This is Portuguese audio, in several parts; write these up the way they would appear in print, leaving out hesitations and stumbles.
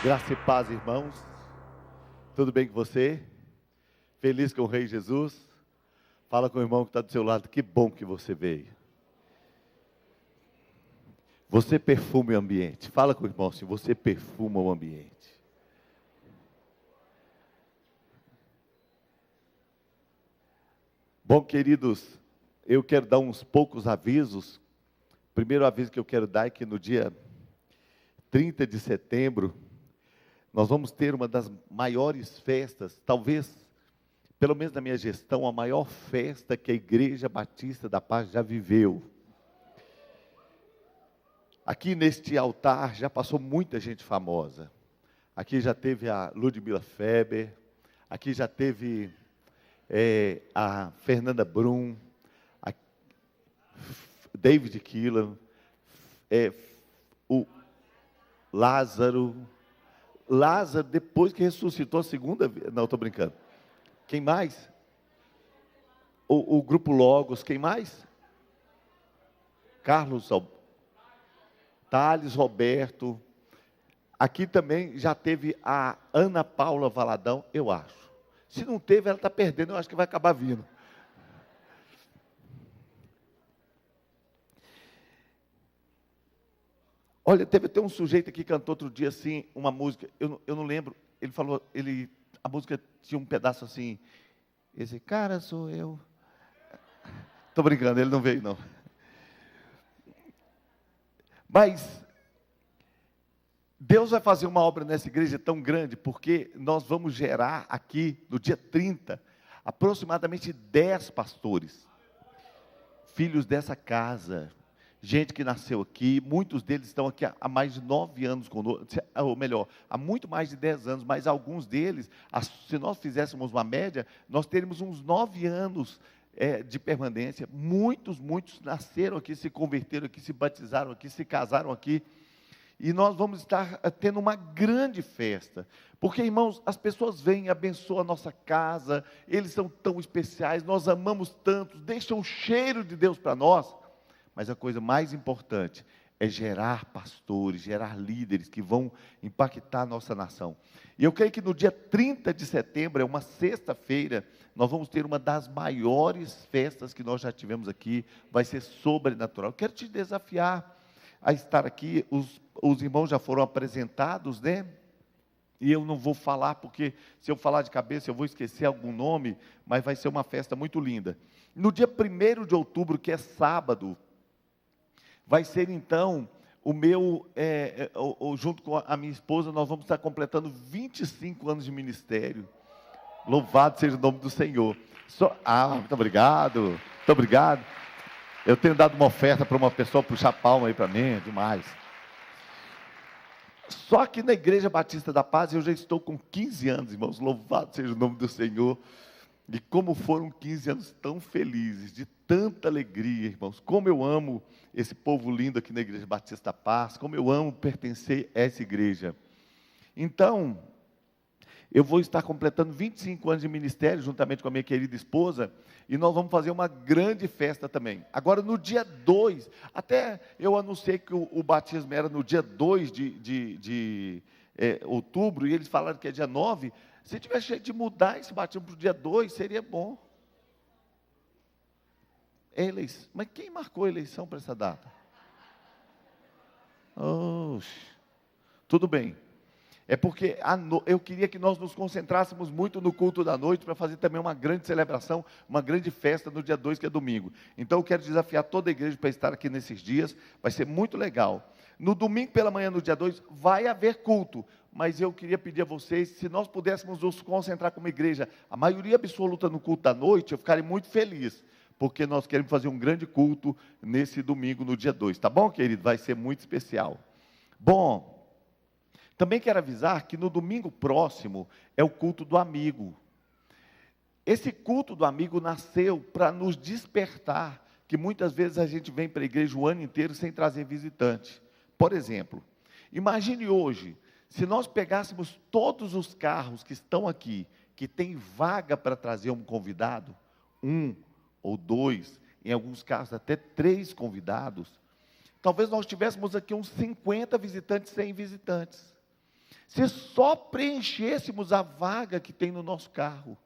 Graça e paz, irmãos. Tudo bem com você? Feliz com o Rei Jesus? Fala com o irmão que está do seu lado. Que bom que você veio. Você perfuma o ambiente. Fala com o irmão assim, você perfuma o ambiente. Bom, queridos, eu quero dar uns poucos avisos. O primeiro aviso que eu quero dar é que no dia 30 de setembro, nós vamos ter uma das maiores festas, talvez, pelo menos na minha gestão, a maior festa que a Igreja Batista da Paz já viveu. Aqui neste altar já passou muita gente famosa. Aqui já teve a Ludmila Feber, aqui já teve a Fernanda Brum, a David Keelan, o Lázaro, depois que ressuscitou a segunda vez, não, estou brincando. Quem mais? O Grupo Logos, quem mais? Carlos, Thales Roberto. Aqui também já teve a Ana Paula Valadão, eu acho. Se não teve, ela está perdendo, eu acho que vai acabar vindo. Olha, teve até um sujeito aqui que cantou outro dia assim, uma música, eu não lembro, ele falou, a música tinha um pedaço assim, esse cara sou eu. Estou brincando, ele não veio não. Mas Deus vai fazer uma obra nessa igreja tão grande, porque nós vamos gerar aqui, no dia 30, aproximadamente 10 pastores, filhos dessa casa, gente que nasceu aqui, muitos deles estão aqui há mais de 9 anos conosco, ou melhor, há muito mais de 10 anos, mas alguns deles, se nós fizéssemos uma média, nós teríamos uns 9 anos de permanência. Muitos nasceram aqui, se converteram aqui, se batizaram aqui, se casaram aqui, e nós vamos estar tendo uma grande festa, porque, irmãos, as pessoas vêm e abençoam a nossa casa, eles são tão especiais, nós amamos tanto, deixam o cheiro de Deus para nós. Mas a coisa mais importante é gerar pastores, gerar líderes que vão impactar a nossa nação. E eu creio que no dia 30 de setembro, é uma sexta-feira, nós vamos ter uma das maiores festas que nós já tivemos aqui, vai ser sobrenatural. Eu quero te desafiar a estar aqui, os irmãos já foram apresentados, né? E eu não vou falar, porque se eu falar de cabeça eu vou esquecer algum nome, mas vai ser uma festa muito linda. No dia 1º de outubro, que é sábado, vai ser então, junto com a minha esposa, nós vamos estar completando 25 anos de ministério. Louvado seja o nome do Senhor. Muito obrigado, muito obrigado. Eu tenho dado uma oferta para uma pessoa puxar palma aí para mim, demais. Só que na Igreja Batista da Paz, eu já estou com 15 anos, irmãos, louvado seja o nome do Senhor. E como foram 15 anos tão felizes, de tanta alegria, irmãos. Como eu amo esse povo lindo aqui na Igreja Batista da Paz, como eu amo pertencer a essa igreja. Então, eu vou estar completando 25 anos de ministério, juntamente com a minha querida esposa, e nós vamos fazer uma grande festa também. Agora, no dia 2, até eu anunciei que o batismo era no dia 2 de outubro, e eles falaram que é dia 9. Se tivesse jeito de mudar esse batismo para o dia 2, seria bom. Mas quem marcou a eleição para essa data? Tudo bem. É porque eu queria que nós nos concentrássemos muito no culto da noite, para fazer também uma grande celebração, uma grande festa no dia 2, que é domingo. Então eu quero desafiar toda a igreja para estar aqui nesses dias, vai ser muito legal. No domingo pela manhã, no dia 2, vai haver culto, mas eu queria pedir a vocês, se nós pudéssemos nos concentrar como igreja, a maioria absoluta no culto da noite, eu ficaria muito feliz, porque nós queremos fazer um grande culto nesse domingo, no dia 2, tá bom, querido? Vai ser muito especial. Bom, também quero avisar que no domingo próximo é o culto do amigo. Esse culto do amigo nasceu para nos despertar, que muitas vezes a gente vem para a igreja o ano inteiro sem trazer visitante. Por exemplo, imagine hoje, se nós pegássemos todos os carros que estão aqui, que tem vaga para trazer um convidado, 1 ou 2, em alguns casos até 3 convidados, talvez nós tivéssemos aqui uns 50 visitantes, 100 visitantes. Se só preenchêssemos a vaga que tem no nosso carro.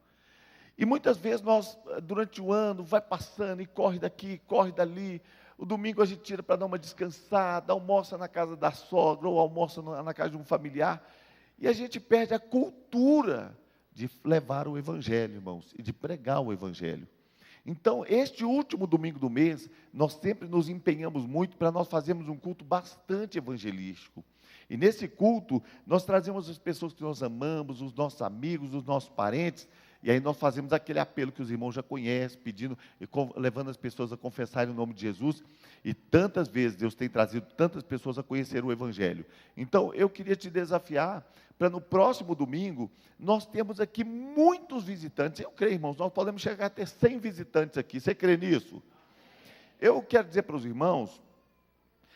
E muitas vezes nós, durante o ano, vai passando e corre daqui, corre dali. O domingo a gente tira para dar uma descansada, almoça na casa da sogra ou almoça na casa de um familiar. E a gente perde a cultura de levar o Evangelho, irmãos, e de pregar o Evangelho. Então, este último domingo do mês, nós sempre nos empenhamos muito para nós fazermos um culto bastante evangelístico. E nesse culto, nós trazemos as pessoas que nós amamos, os nossos amigos, os nossos parentes, e aí nós fazemos aquele apelo que os irmãos já conhecem, pedindo e levando as pessoas a confessarem o nome de Jesus. E tantas vezes Deus tem trazido tantas pessoas a conhecer o Evangelho. Então, eu queria te desafiar para no próximo domingo, nós temos aqui muitos visitantes. Eu creio, irmãos, nós podemos chegar a ter 100 visitantes aqui. Você crê nisso? Eu quero dizer para os irmãos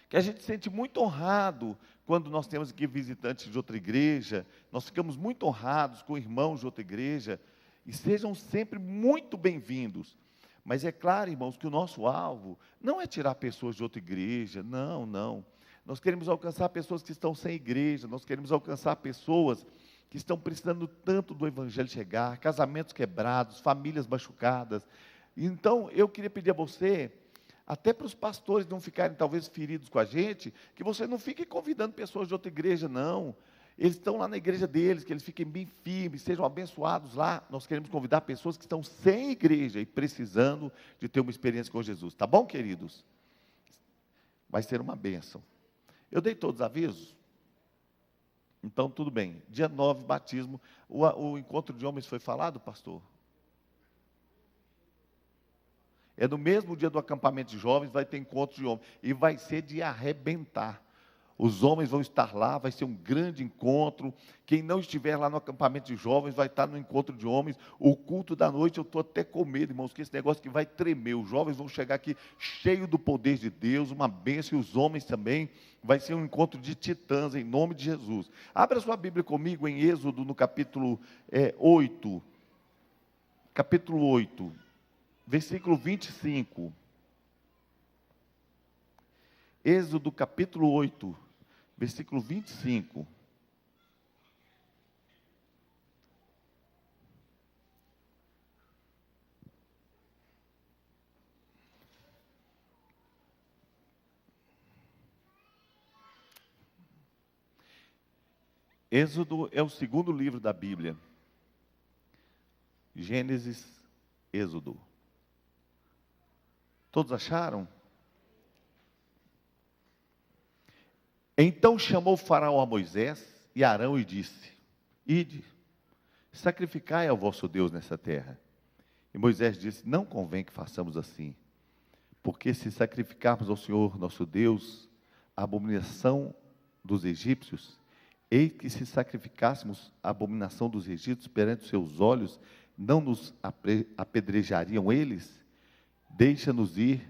que a gente se sente muito honrado quando nós temos aqui visitantes de outra igreja. Nós ficamos muito honrados com irmãos de outra igreja. E sejam sempre muito bem-vindos. Mas é claro, irmãos, que o nosso alvo não é tirar pessoas de outra igreja. Não, não. Nós queremos alcançar pessoas que estão sem igreja. Nós queremos alcançar pessoas que estão precisando tanto do Evangelho chegar. Casamentos quebrados, famílias machucadas. Então, eu queria pedir a você, até para os pastores não ficarem talvez feridos com a gente, que você não fique convidando pessoas de outra igreja, não. Eles estão lá na igreja deles, que eles fiquem bem firmes, sejam abençoados lá. Nós queremos convidar pessoas que estão sem igreja e precisando de ter uma experiência com Jesus. Tá bom, queridos? Vai ser uma bênção. Eu dei todos os avisos? Então, tudo bem. Dia 9, batismo. O encontro de homens foi falado, pastor? É no mesmo dia do acampamento de jovens, vai ter encontro de homens. E vai ser de arrebentar. Os homens vão estar lá, vai ser um grande encontro. Quem não estiver lá no acampamento de jovens, vai estar no encontro de homens. O culto da noite, eu estou até com medo, irmãos, que esse negócio que vai tremer. Os jovens vão chegar aqui cheio do poder de Deus, uma bênção, e os homens também. Vai ser um encontro de titãs, em nome de Jesus. Abra sua Bíblia comigo em Êxodo, no capítulo 8. Capítulo 8, versículo 25. Êxodo, capítulo 8. Versículo 25. Êxodo é o segundo livro da Bíblia. Gênesis, Êxodo. Todos acharam? Então chamou Faraó a Moisés e Arão e disse: Ide, sacrificai ao vosso Deus nessa terra. E Moisés disse: Não convém que façamos assim, porque se sacrificarmos ao Senhor nosso Deus a abominação dos egípcios, eis que se sacrificássemos a abominação dos egípcios perante os seus olhos, não nos apedrejariam eles? Deixa-nos ir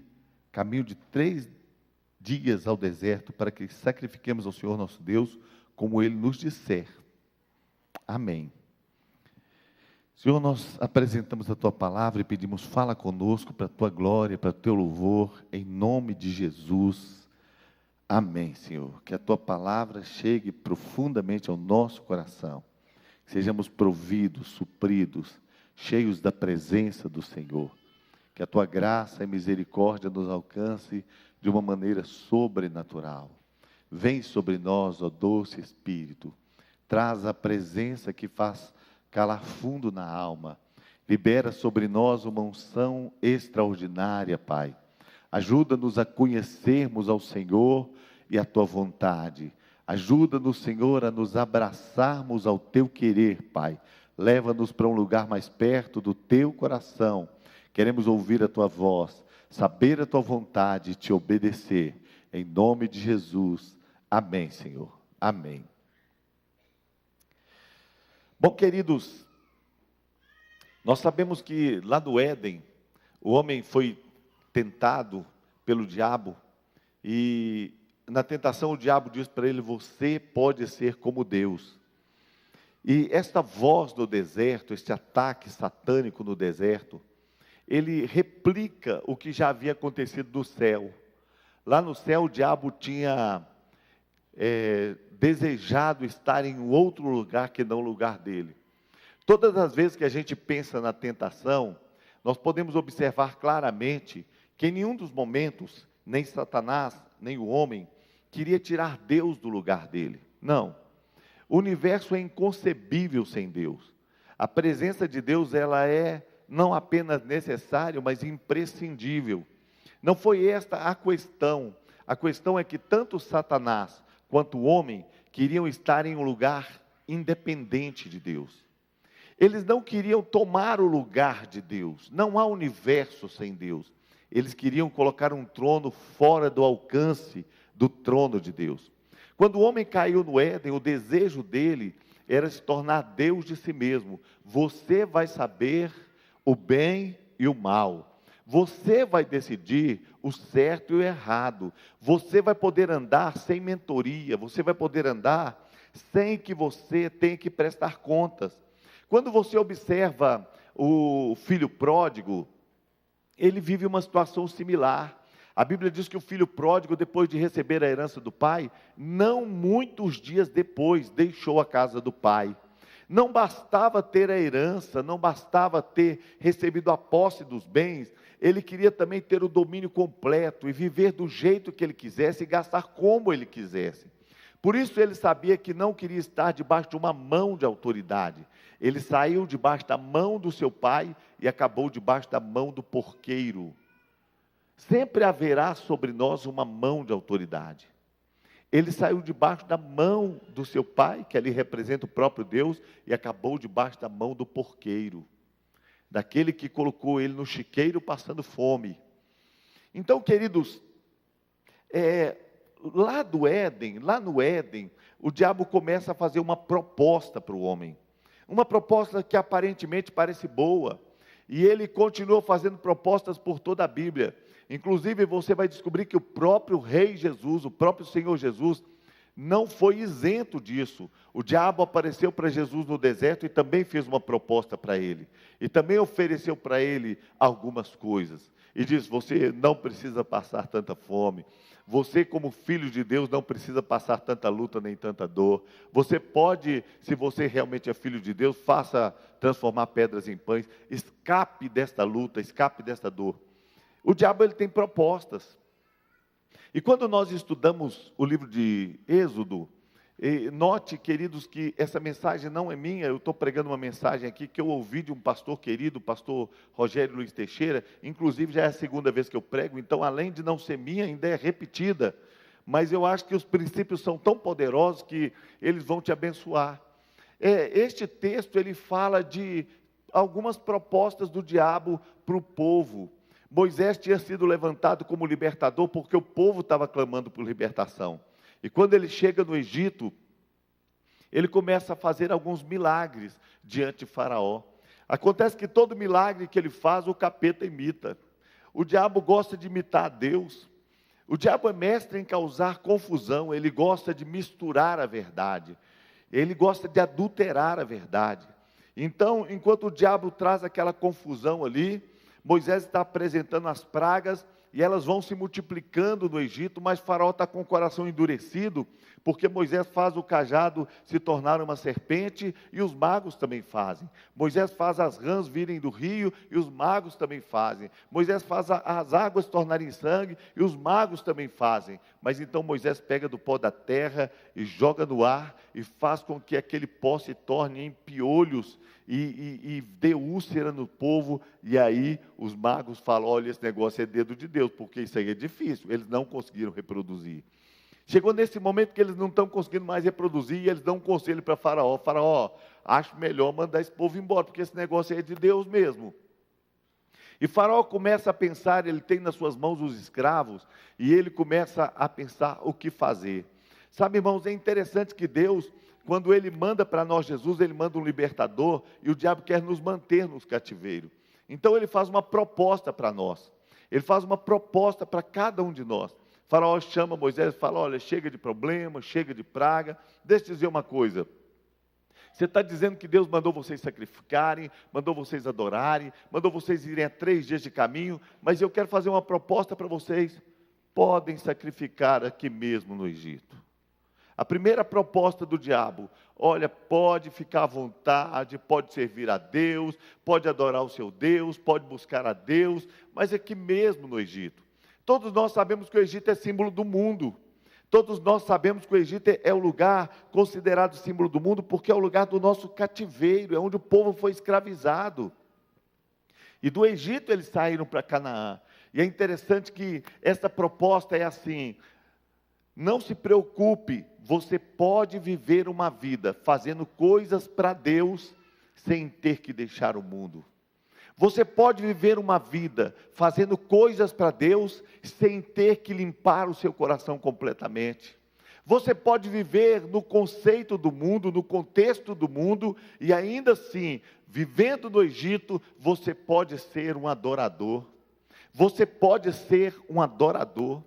caminho de 3 dias ao deserto, para que sacrifiquemos ao Senhor nosso Deus, como Ele nos disser. Amém. Senhor, nós apresentamos a Tua palavra e pedimos, fala conosco para a Tua glória, para o Teu louvor, em nome de Jesus. Amém, Senhor. Que a Tua palavra chegue profundamente ao nosso coração, que sejamos providos, supridos, cheios da presença do Senhor. Que a Tua graça e misericórdia nos alcance de uma maneira sobrenatural. Vem sobre nós, ó doce Espírito, traz a presença que faz calar fundo na alma, libera sobre nós uma unção extraordinária, Pai. Ajuda-nos a conhecermos ao Senhor e a Tua vontade. Ajuda-nos, Senhor, a nos abraçarmos ao Teu querer, Pai. Leva-nos para um lugar mais perto do Teu coração. Queremos ouvir a Tua voz, saber a Tua vontade e Te obedecer. Em nome de Jesus. Amém, Senhor. Amém. Bom, queridos, nós sabemos que lá do Éden, o homem foi tentado pelo diabo, e na tentação o diabo diz para ele: você pode ser como Deus. E esta voz do deserto, este ataque satânico no deserto, ele replica o que já havia acontecido no céu. Lá no céu o diabo tinha desejado estar em outro lugar que não o lugar dele. Todas as vezes que a gente pensa na tentação, nós podemos observar claramente que em nenhum dos momentos, nem Satanás, nem o homem, queria tirar Deus do lugar dele. Não. O universo é inconcebível sem Deus. A presença de Deus, ela é não apenas necessária, mas imprescindível. Não foi esta a questão. A questão é que tanto Satanás quanto o homem queriam estar em um lugar independente de Deus. Eles não queriam tomar o lugar de Deus. Não há universo sem Deus. Eles queriam colocar um trono fora do alcance do trono de Deus. Quando o homem caiu no Éden, o desejo dele era se tornar Deus de si mesmo. Você vai saber o bem e o mal. Você vai decidir o certo e o errado. Você vai poder andar sem mentoria. Você vai poder andar sem que você tenha que prestar contas. Quando você observa o filho pródigo, ele vive uma situação similar. A Bíblia diz que o filho pródigo, depois de receber a herança do pai, não muitos dias depois, deixou a casa do pai. Não bastava ter a herança, não bastava ter recebido a posse dos bens, ele queria também ter o domínio completo e viver do jeito que ele quisesse e gastar como ele quisesse. Por isso ele sabia que não queria estar debaixo de uma mão de autoridade. Ele saiu debaixo da mão do seu pai e acabou debaixo da mão do porqueiro. Sempre haverá sobre nós uma mão de autoridade. Ele saiu debaixo da mão do seu pai, que ali representa o próprio Deus, e acabou debaixo da mão do porqueiro, daquele que colocou ele no chiqueiro passando fome. Então, queridos, lá no Éden, o diabo começa a fazer uma proposta para o homem. Uma proposta que aparentemente parece boa. E ele continua fazendo propostas por toda a Bíblia. Inclusive, você vai descobrir que o próprio Rei Jesus, o próprio Senhor Jesus, não foi isento disso. O diabo apareceu para Jesus no deserto e também fez uma proposta para ele. E também ofereceu para ele algumas coisas. E diz: você não precisa passar tanta fome. Você, como filho de Deus, não precisa passar tanta luta nem tanta dor. Você pode, se você realmente é filho de Deus, faça transformar pedras em pães. Escape desta luta, escape desta dor. O diabo, ele tem propostas. E quando nós estudamos o livro de Êxodo, note, queridos, que essa mensagem não é minha. Eu estou pregando uma mensagem aqui que eu ouvi de um pastor querido, o pastor Rogério Luiz Teixeira. Inclusive já é a segunda vez que eu prego, então além de não ser minha, ainda é repetida. Mas eu acho que os princípios são tão poderosos que eles vão te abençoar. Este texto, ele fala de algumas propostas do diabo para o povo. Moisés tinha sido levantado como libertador porque o povo estava clamando por libertação. E quando ele chega no Egito, ele começa a fazer alguns milagres diante de Faraó. Acontece que todo milagre que ele faz, o capeta imita. O diabo gosta de imitar a Deus. O diabo é mestre em causar confusão, ele gosta de misturar a verdade. Ele gosta de adulterar a verdade. Então, enquanto o diabo traz aquela confusão ali, Moisés está apresentando as pragas, e elas vão se multiplicando no Egito, mas Faraó está com o coração endurecido, porque Moisés faz o cajado se tornar uma serpente, e os magos também fazem. Moisés faz as rãs virem do rio, e os magos também fazem. Moisés faz as águas tornarem sangue, e os magos também fazem. Mas então Moisés pega do pó da terra, e joga no ar, e faz com que aquele pó se torne em piolhos, e dê úlcera no povo, e aí os magos falam: olha, esse negócio é dedo de Deus, porque isso aí é difícil. Eles não conseguiram reproduzir. Chegou nesse momento que eles não estão conseguindo mais reproduzir, e eles dão um conselho para Faraó: Faraó, acho melhor mandar esse povo embora, porque esse negócio aí é de Deus mesmo. E Faraó começa a pensar, ele tem nas suas mãos os escravos, e ele começa a pensar o que fazer. Sabe, irmãos, é interessante que Deus, quando Ele manda para nós Jesus, Ele manda um libertador, e o diabo quer nos manter nos cativeiros. Então Ele faz uma proposta para nós. Ele faz uma proposta para cada um de nós. Faraó chama Moisés e fala: olha, chega de problema, chega de praga. Deixa eu te dizer uma coisa. Você está dizendo que Deus mandou vocês sacrificarem, mandou vocês adorarem, mandou vocês irem a 3 dias de caminho, mas eu quero fazer uma proposta para vocês. Podem sacrificar aqui mesmo no Egito. A primeira proposta do diabo: olha, pode ficar à vontade, pode servir a Deus, pode adorar o seu Deus, pode buscar a Deus, mas aqui mesmo no Egito. Todos nós sabemos que o Egito é símbolo do mundo. Todos nós sabemos que o Egito é o lugar considerado símbolo do mundo, porque é o lugar do nosso cativeiro, é onde o povo foi escravizado. E do Egito eles saíram para Canaã. E é interessante que essa proposta é assim: não se preocupe, você pode viver uma vida fazendo coisas para Deus, sem ter que deixar o mundo. Você pode viver uma vida fazendo coisas para Deus, sem ter que limpar o seu coração completamente. Você pode viver no conceito do mundo, no contexto do mundo, e ainda assim, vivendo no Egito, você pode ser um adorador. Você pode ser um adorador.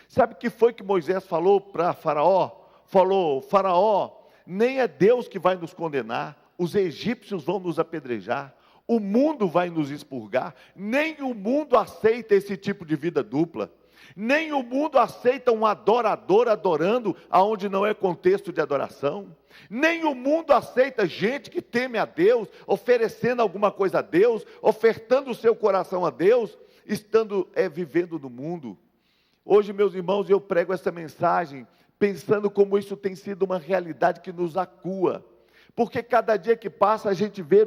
Sabe o que foi que Moisés falou para Faraó? Falou: Faraó, nem é Deus que vai nos condenar, os egípcios vão nos apedrejar, o mundo vai nos expurgar. Nem o mundo aceita esse tipo de vida dupla. Nem o mundo aceita um adorador adorando aonde não é contexto de adoração. Nem o mundo aceita gente que teme a Deus, oferecendo alguma coisa a Deus, ofertando o seu coração a Deus, estando vivendo no mundo. Hoje, meus irmãos, eu prego essa mensagem pensando como isso tem sido uma realidade que nos acua. Porque cada dia que passa a gente vê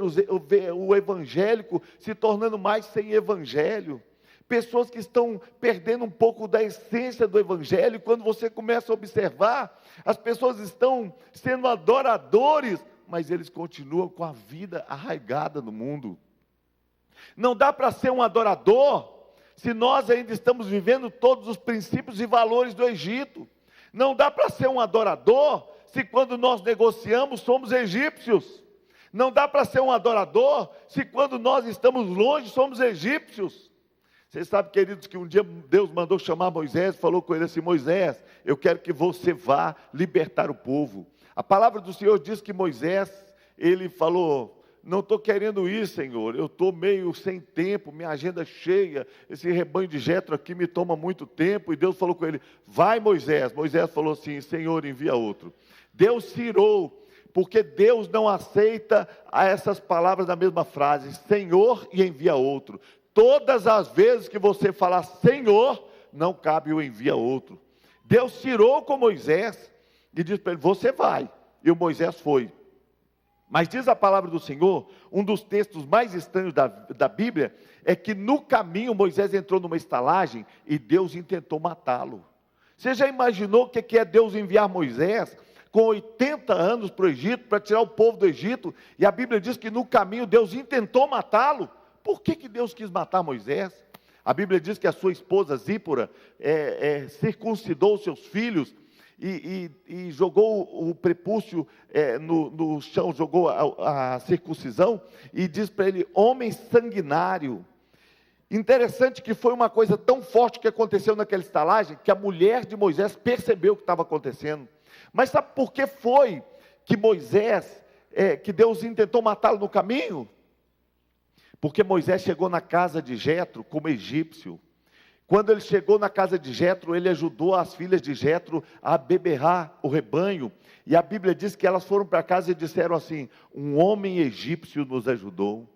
o evangélico se tornando mais sem evangelho. Pessoas que estão perdendo um pouco da essência do evangelho. Quando você começa a observar, as pessoas estão sendo adoradores, mas eles continuam com a vida arraigada no mundo. Não dá para ser um adorador se nós ainda estamos vivendo todos os princípios e valores do Egito. Não dá para ser um adorador se quando nós negociamos somos egípcios. Não dá para ser um adorador se quando nós estamos longe somos egípcios. Vocês sabem, queridos, que um dia Deus mandou chamar Moisés, falou com ele assim: Moisés, eu quero que você vá libertar o povo. A palavra do Senhor diz que Moisés, ele falou: não estou querendo ir, Senhor, eu estou meio sem tempo, minha agenda cheia, esse rebanho de Jetro aqui me toma muito tempo. E Deus falou com ele: vai, Moisés. Moisés falou assim: Senhor, envia outro. Deus se irou, porque Deus não aceita essas palavras na mesma frase: Senhor, e envia outro. Todas as vezes que você falar Senhor, não cabe o envia outro. Deus se irou com Moisés e disse para ele: você vai. E o Moisés foi. Mas diz a palavra do Senhor, um dos textos mais estranhos da Bíblia, é que no caminho Moisés entrou numa estalagem e Deus intentou matá-lo. Você já imaginou o que é Deus enviar Moisés com 80 anos para o Egito, para tirar o povo do Egito, e a Bíblia diz que no caminho Deus intentou matá-lo? Por que Deus quis matar Moisés? A Bíblia diz que a sua esposa Zípora circuncidou seus filhos e jogou o prepúcio no chão, jogou a circuncisão, e diz para ele: homem sanguinário. Interessante que foi uma coisa tão forte que aconteceu naquela estalagem, que a mulher de Moisés percebeu o que estava acontecendo. Mas sabe por que foi que Moisés, que Deus intentou matá-lo no caminho? Porque Moisés chegou na casa de Jetro como egípcio. Quando ele chegou na casa de Jetro, ele ajudou as filhas de Jetro a beberrar o rebanho. E a Bíblia diz que elas foram para casa e disseram assim: um homem egípcio nos ajudou.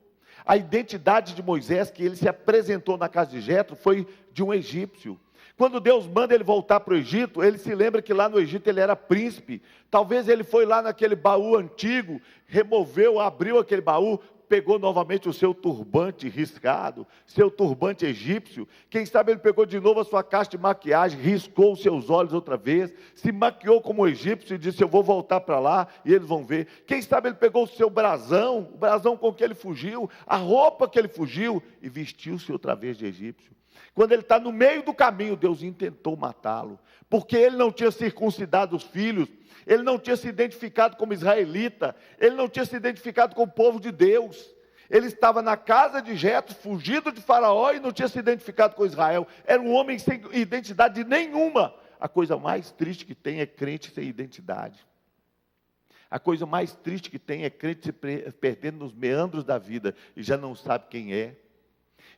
A identidade de Moisés, que ele se apresentou na casa de Jetro, foi de um egípcio. Quando Deus manda ele voltar para o Egito, ele se lembra que lá no Egito ele era príncipe. Talvez ele foi lá naquele baú antigo, removeu, abriu aquele baú, pegou novamente o seu turbante riscado, seu turbante egípcio. Quem sabe ele pegou de novo a sua caixa de maquiagem, riscou os seus olhos outra vez, se maquiou como egípcio e disse: eu vou voltar para lá e eles vão ver. Quem sabe ele pegou o seu brasão, o brasão com que ele fugiu, a roupa que ele fugiu, e vestiu-se outra vez de egípcio. Quando ele está no meio do caminho, Deus intentou matá-lo, porque ele não tinha circuncidado os filhos, ele não tinha se identificado como israelita, ele não tinha se identificado com o povo de Deus. Ele estava na casa de Jetro, fugido de Faraó, e não tinha se identificado com Israel. Era um homem sem identidade nenhuma. A coisa mais triste que tem é crente sem identidade. A coisa mais triste que tem é crente se perdendo nos meandros da vida e já não sabe quem é.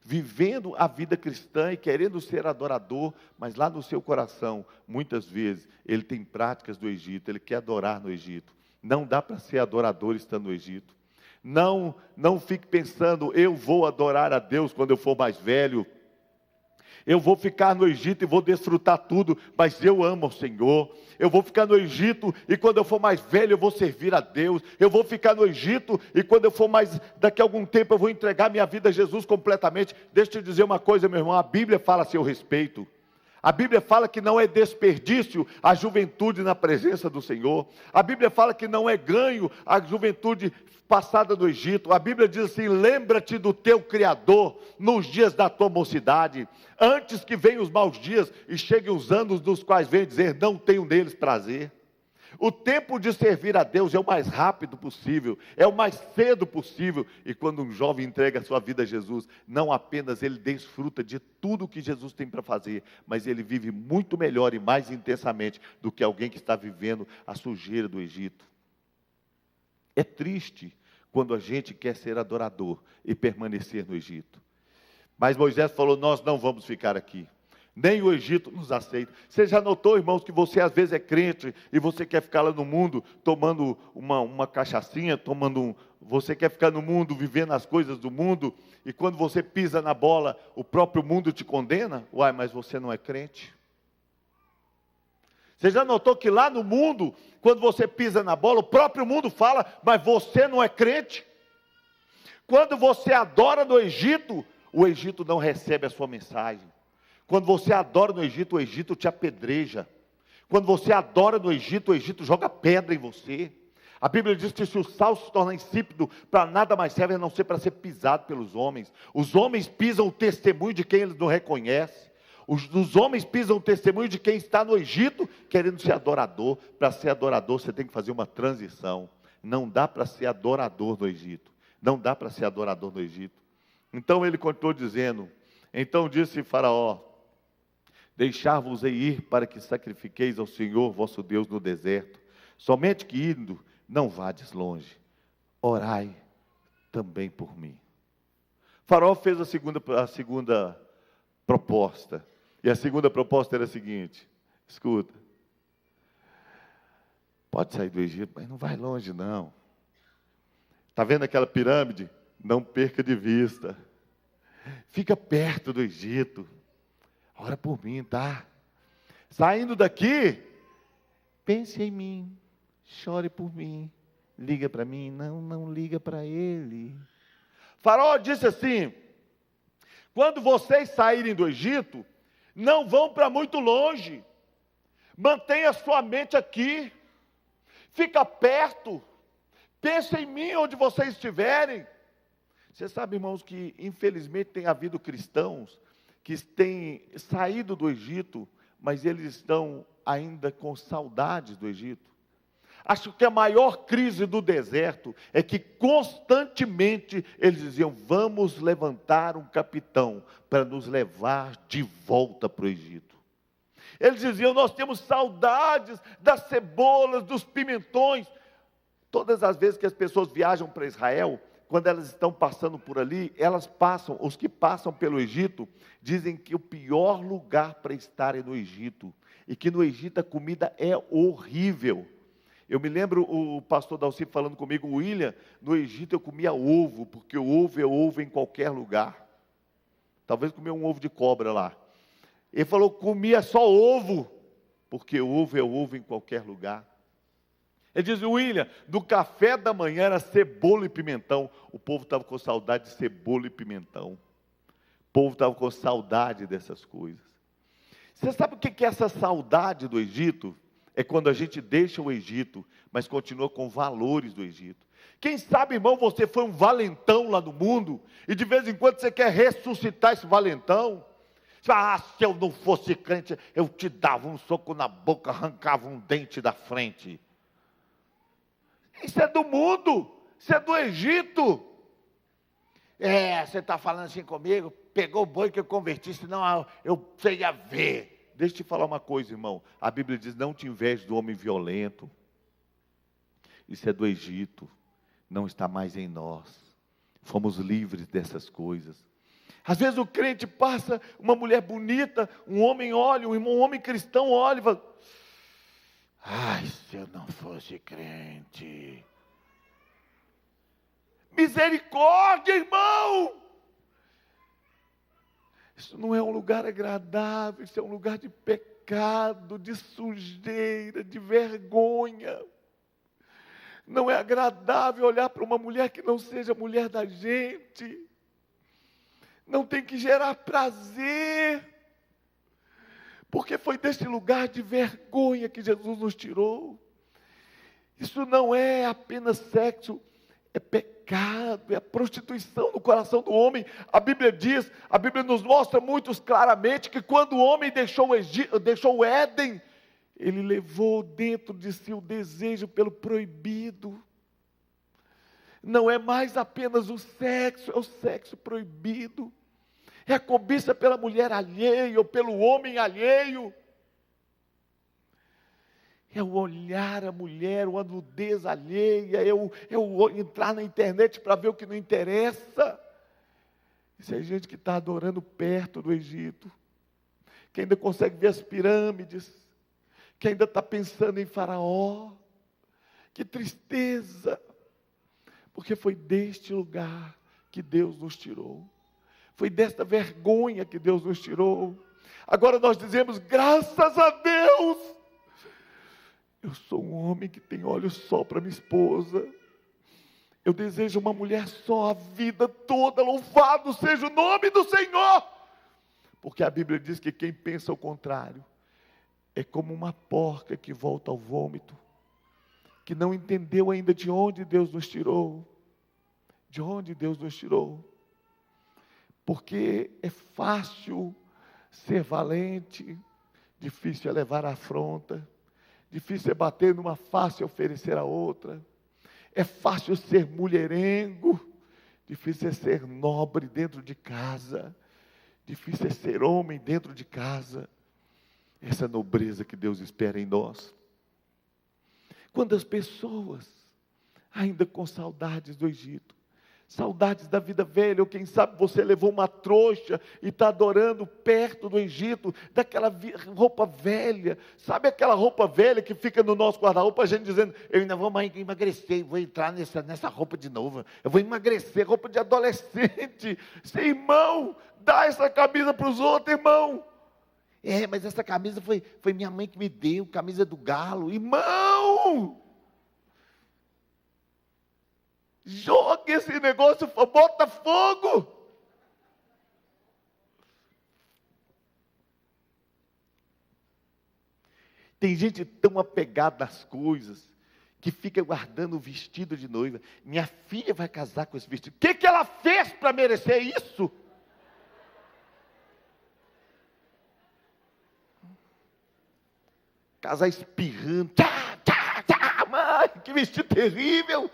vivendo a vida cristã e querendo ser adorador, mas lá no seu coração, muitas vezes, ele tem práticas do Egito, ele quer adorar no Egito. Não dá para ser adorador estando no Egito. Não fique pensando, eu vou adorar a Deus quando eu for mais velho. Eu vou ficar no Egito e vou desfrutar tudo, mas eu amo o Senhor. Eu vou ficar no Egito e quando eu for mais velho eu vou servir a Deus. Eu vou ficar no Egito e quando eu for daqui a algum tempo eu vou entregar minha vida a Jesus completamente. Deixa eu te dizer uma coisa, meu irmão, a Bíblia fala a seu respeito. A Bíblia fala que não é desperdício a juventude na presença do Senhor. A Bíblia fala que não é ganho a juventude passada no Egito. A Bíblia diz assim: lembra-te do teu Criador nos dias da tua mocidade, antes que venham os maus dias e cheguem os anos dos quais vem dizer, não tenho neles prazer. O tempo de servir a Deus é o mais rápido possível, é o mais cedo possível. E quando um jovem entrega a sua vida a Jesus, não apenas ele desfruta de tudo que Jesus tem para fazer, mas ele vive muito melhor e mais intensamente do que alguém que está vivendo a sujeira do Egito. É triste quando a gente quer ser adorador e permanecer no Egito. Mas Moisés falou, nós não vamos ficar aqui. Nem o Egito nos aceita. Você já notou, irmãos, que você às vezes é crente e você quer ficar lá no mundo tomando uma cachaçinha, você quer ficar no mundo vivendo as coisas do mundo, e quando você pisa na bola, o próprio mundo te condena? Uai, mas você não é crente? Você já notou que lá no mundo, quando você pisa na bola, o próprio mundo fala, mas você não é crente? Quando você adora no Egito, o Egito não recebe a sua mensagem. Quando você adora no Egito, o Egito te apedreja. Quando você adora no Egito, o Egito joga pedra em você. A Bíblia diz que se o sal se torna insípido, para nada mais serve a não ser para ser pisado pelos homens. Os homens pisam o testemunho de quem eles não reconhecem. Os homens pisam o testemunho de quem está no Egito, querendo ser adorador. Para ser adorador, você tem que fazer uma transição. Não dá para ser adorador no Egito. Não dá para ser adorador no Egito. Então ele continuou dizendo, então disse Faraó, deixar-vos-ei ir para que sacrifiqueis ao Senhor vosso Deus no deserto. Somente que indo, não vades longe. Orai também por mim. Faraó fez a segunda proposta. E a segunda proposta era a seguinte, escuta. Pode sair do Egito, mas não vai longe não. Está vendo aquela pirâmide? Não perca de vista. Fica perto do Egito. Ora por mim, tá? Saindo daqui, pense em mim, chore por mim, liga para mim. Não liga para ele. Faraó disse assim, quando vocês saírem do Egito, não vão para muito longe, mantenha sua mente aqui, fica perto, pense em mim onde vocês estiverem. Você sabe, irmãos, que infelizmente tem havido cristãos que têm saído do Egito, mas eles estão ainda com saudades do Egito. Acho que a maior crise do deserto é que constantemente eles diziam, vamos levantar um capitão para nos levar de volta para o Egito. Eles diziam, nós temos saudades das cebolas, dos pimentões. Todas as vezes que as pessoas viajam para Israel, quando elas estão passando por ali, os que passam pelo Egito, dizem que o pior lugar para estar é no Egito, e que no Egito a comida é horrível. Eu me lembro o pastor Dalci falando comigo, William, no Egito eu comia ovo, porque o ovo é ovo em qualquer lugar. Talvez comia um ovo de cobra lá. Ele falou, comia só ovo, porque ovo é ovo em qualquer lugar. Ele diz, William, do café da manhã era cebola e pimentão. O povo estava com saudade de cebola e pimentão. O povo estava com saudade dessas coisas. Você sabe o que é essa saudade do Egito? É quando a gente deixa o Egito, mas continua com valores do Egito. Quem sabe, irmão, você foi um valentão lá no mundo, e de vez em quando você quer ressuscitar esse valentão. Você fala, se eu não fosse crente, eu te dava um soco na boca, arrancava um dente da frente. Isso é do mundo, isso é do Egito. Você está falando assim comigo, pegou o boi que eu converti, senão você ia ver. Deixa eu te falar uma coisa, irmão. A Bíblia diz, não te invejes do homem violento. Isso é do Egito, não está mais em nós. Fomos livres dessas coisas. Às vezes o crente passa, uma mulher bonita, um homem olha, um homem cristão olha e fala: ai, se eu não fosse crente. Misericórdia, irmão! Isso não é um lugar agradável, isso é um lugar de pecado, de sujeira, de vergonha. Não é agradável olhar para uma mulher que não seja mulher da gente. Não tem que gerar prazer. Porque foi desse lugar de vergonha que Jesus nos tirou. Isso não é apenas sexo, é pecado, é a prostituição no coração do homem. A Bíblia diz, a Bíblia nos mostra muito claramente que quando o homem deixou o Éden, ele levou dentro de si o desejo pelo proibido. Não é mais apenas o sexo, é o sexo proibido. É a cobiça pela mulher alheia ou pelo homem alheio. É o olhar a mulher, a nudez alheia, é o entrar na internet para ver o que não interessa. Isso é gente que está adorando perto do Egito, que ainda consegue ver as pirâmides, que ainda está pensando em Faraó. Que tristeza, porque foi deste lugar que Deus nos tirou. Foi desta vergonha que Deus nos tirou. Agora nós dizemos: graças a Deus, eu sou um homem que tem olhos só para minha esposa. Eu desejo uma mulher só a vida toda. Louvado seja o nome do Senhor. Porque a Bíblia diz que quem pensa o contrário é como uma porca que volta ao vômito, que não entendeu ainda de onde Deus nos tirou. De onde Deus nos tirou. Porque é fácil ser valente, difícil é levar a afronta, difícil é bater numa face e oferecer a outra. É fácil ser mulherengo, difícil é ser nobre dentro de casa, difícil é ser homem dentro de casa. Essa nobreza que Deus espera em nós. Quando as pessoas, ainda com saudades do Egito, saudades da vida velha, ou quem sabe você levou uma trouxa e está adorando perto do Egito, daquela roupa velha, sabe aquela roupa velha que fica no nosso guarda-roupa, a gente dizendo: eu ainda vou emagrecer, vou entrar nessa roupa de novo, eu vou emagrecer, roupa de adolescente. Seu irmão, dá essa camisa para os outros, irmão. Mas essa camisa foi minha mãe que me deu, camisa do Galo. Irmão! Joga esse negócio, bota fogo. Tem gente tão apegada às coisas, que fica guardando o vestido de noiva. Minha filha vai casar com esse vestido. O que ela fez para merecer isso? Casar espirrando. Tchá, tchá, tchá, mãe, que vestido terrível.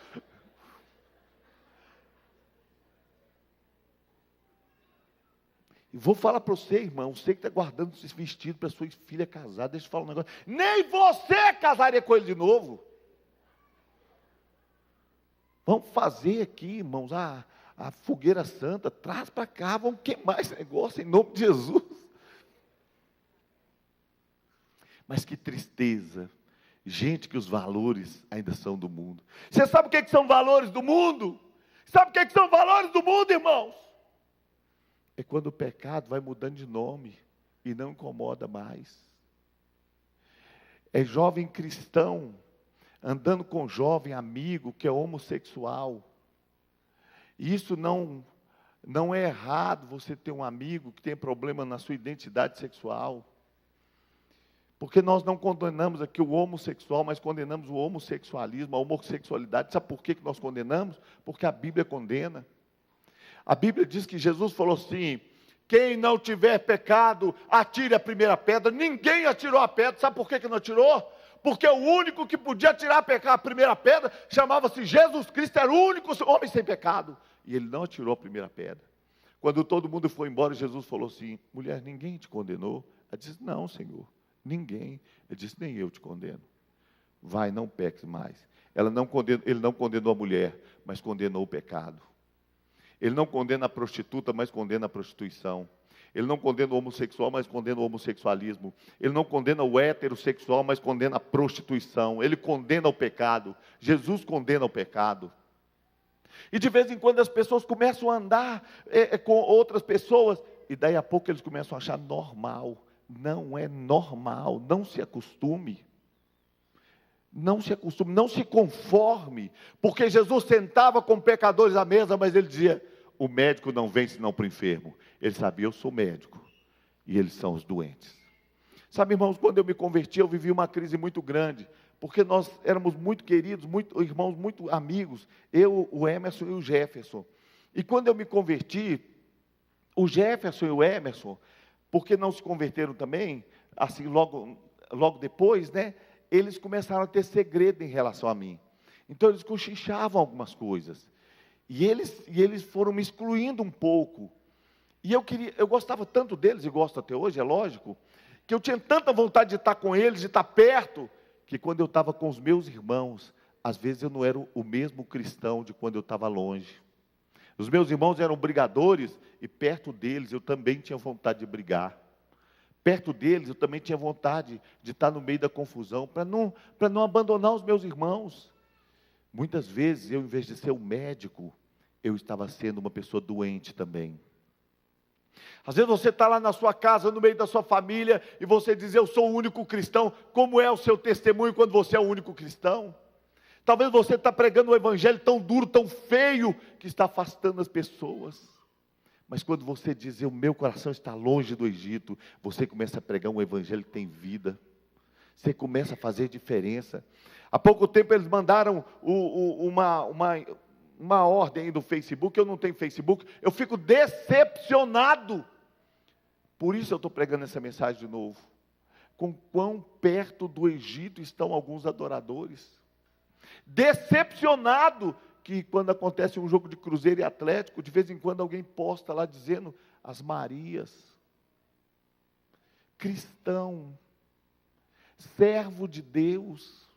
E vou falar para você, irmão, você que está guardando esse vestido para sua filha casar, deixa eu falar um negócio. Nem você casaria com ele de novo. Vamos fazer aqui, irmãos, a fogueira santa, traz para cá, vamos queimar esse negócio em nome de Jesus. Mas que tristeza, gente que os valores ainda são do mundo. Você sabe o que são valores do mundo? Sabe o que são valores do mundo, irmãos? É quando o pecado vai mudando de nome e não incomoda mais. É jovem cristão andando com jovem amigo que é homossexual. E isso não é errado, você ter um amigo que tem problema na sua identidade sexual. Porque nós não condenamos aqui o homossexual, mas condenamos o homossexualismo, a homossexualidade. Sabe por que nós condenamos? Porque a Bíblia condena. A Bíblia diz que Jesus falou assim: quem não tiver pecado, atire a primeira pedra. Ninguém atirou a pedra. Sabe por que não atirou? Porque o único que podia atirar a primeira pedra chamava-se Jesus Cristo, era o único homem sem pecado. E ele não atirou a primeira pedra. Quando todo mundo foi embora, Jesus falou assim: mulher, ninguém te condenou? Ela disse: não, Senhor, ninguém. Ele disse: nem eu te condeno. Vai, não peques mais. Ele não condenou a mulher, mas condenou o pecado. Ele não condena a prostituta, mas condena a prostituição. Ele não condena o homossexual, mas condena o homossexualismo. Ele não condena o heterossexual, mas condena a prostituição. Ele condena o pecado. Jesus condena o pecado. E de vez em quando as pessoas começam a andar com outras pessoas, e daí a pouco eles começam a achar normal. Não é normal, não se acostume. Não se acostume, não se conforme, porque Jesus sentava com pecadores à mesa, mas ele dizia: o médico não vem senão para o enfermo. Ele sabia, eu sou médico, e eles são os doentes. Sabe, irmãos, quando eu me converti, eu vivi uma crise muito grande, porque nós éramos muito queridos, irmãos, muito amigos, eu, o Emerson e o Jefferson. E quando eu me converti, o Jefferson e o Emerson, porque não se converteram também, assim, logo depois, né? Eles começaram a ter segredo em relação a mim. Então eles cochichavam algumas coisas. E eles foram me excluindo um pouco. E eu gostava tanto deles, e gosto até hoje, é lógico, que eu tinha tanta vontade de estar com eles, de estar perto, que quando eu estava com os meus irmãos, às vezes eu não era o mesmo cristão de quando eu estava longe. Os meus irmãos eram brigadores, e perto deles eu também tinha vontade de brigar. Perto deles eu também tinha vontade de estar no meio da confusão, para não abandonar os meus irmãos. Muitas vezes eu, em vez de ser um médico, eu estava sendo uma pessoa doente também. Às vezes você está lá na sua casa, no meio da sua família, e você diz: eu sou o único cristão. Como é o seu testemunho quando você é o único cristão? Talvez você está pregando um evangelho tão duro, tão feio, que está afastando as pessoas. Mas quando você diz: o meu coração está longe do Egito, você começa a pregar um evangelho que tem vida. Você começa a fazer diferença. Há pouco tempo eles mandaram uma ordem aí do Facebook. Eu não tenho Facebook, eu fico decepcionado. Por isso eu estou pregando essa mensagem de novo. Com quão perto do Egito estão alguns adoradores. Decepcionado que quando acontece um jogo de Cruzeiro e Atlético, de vez em quando alguém posta lá dizendo as Marias. Cristão, servo de Deus,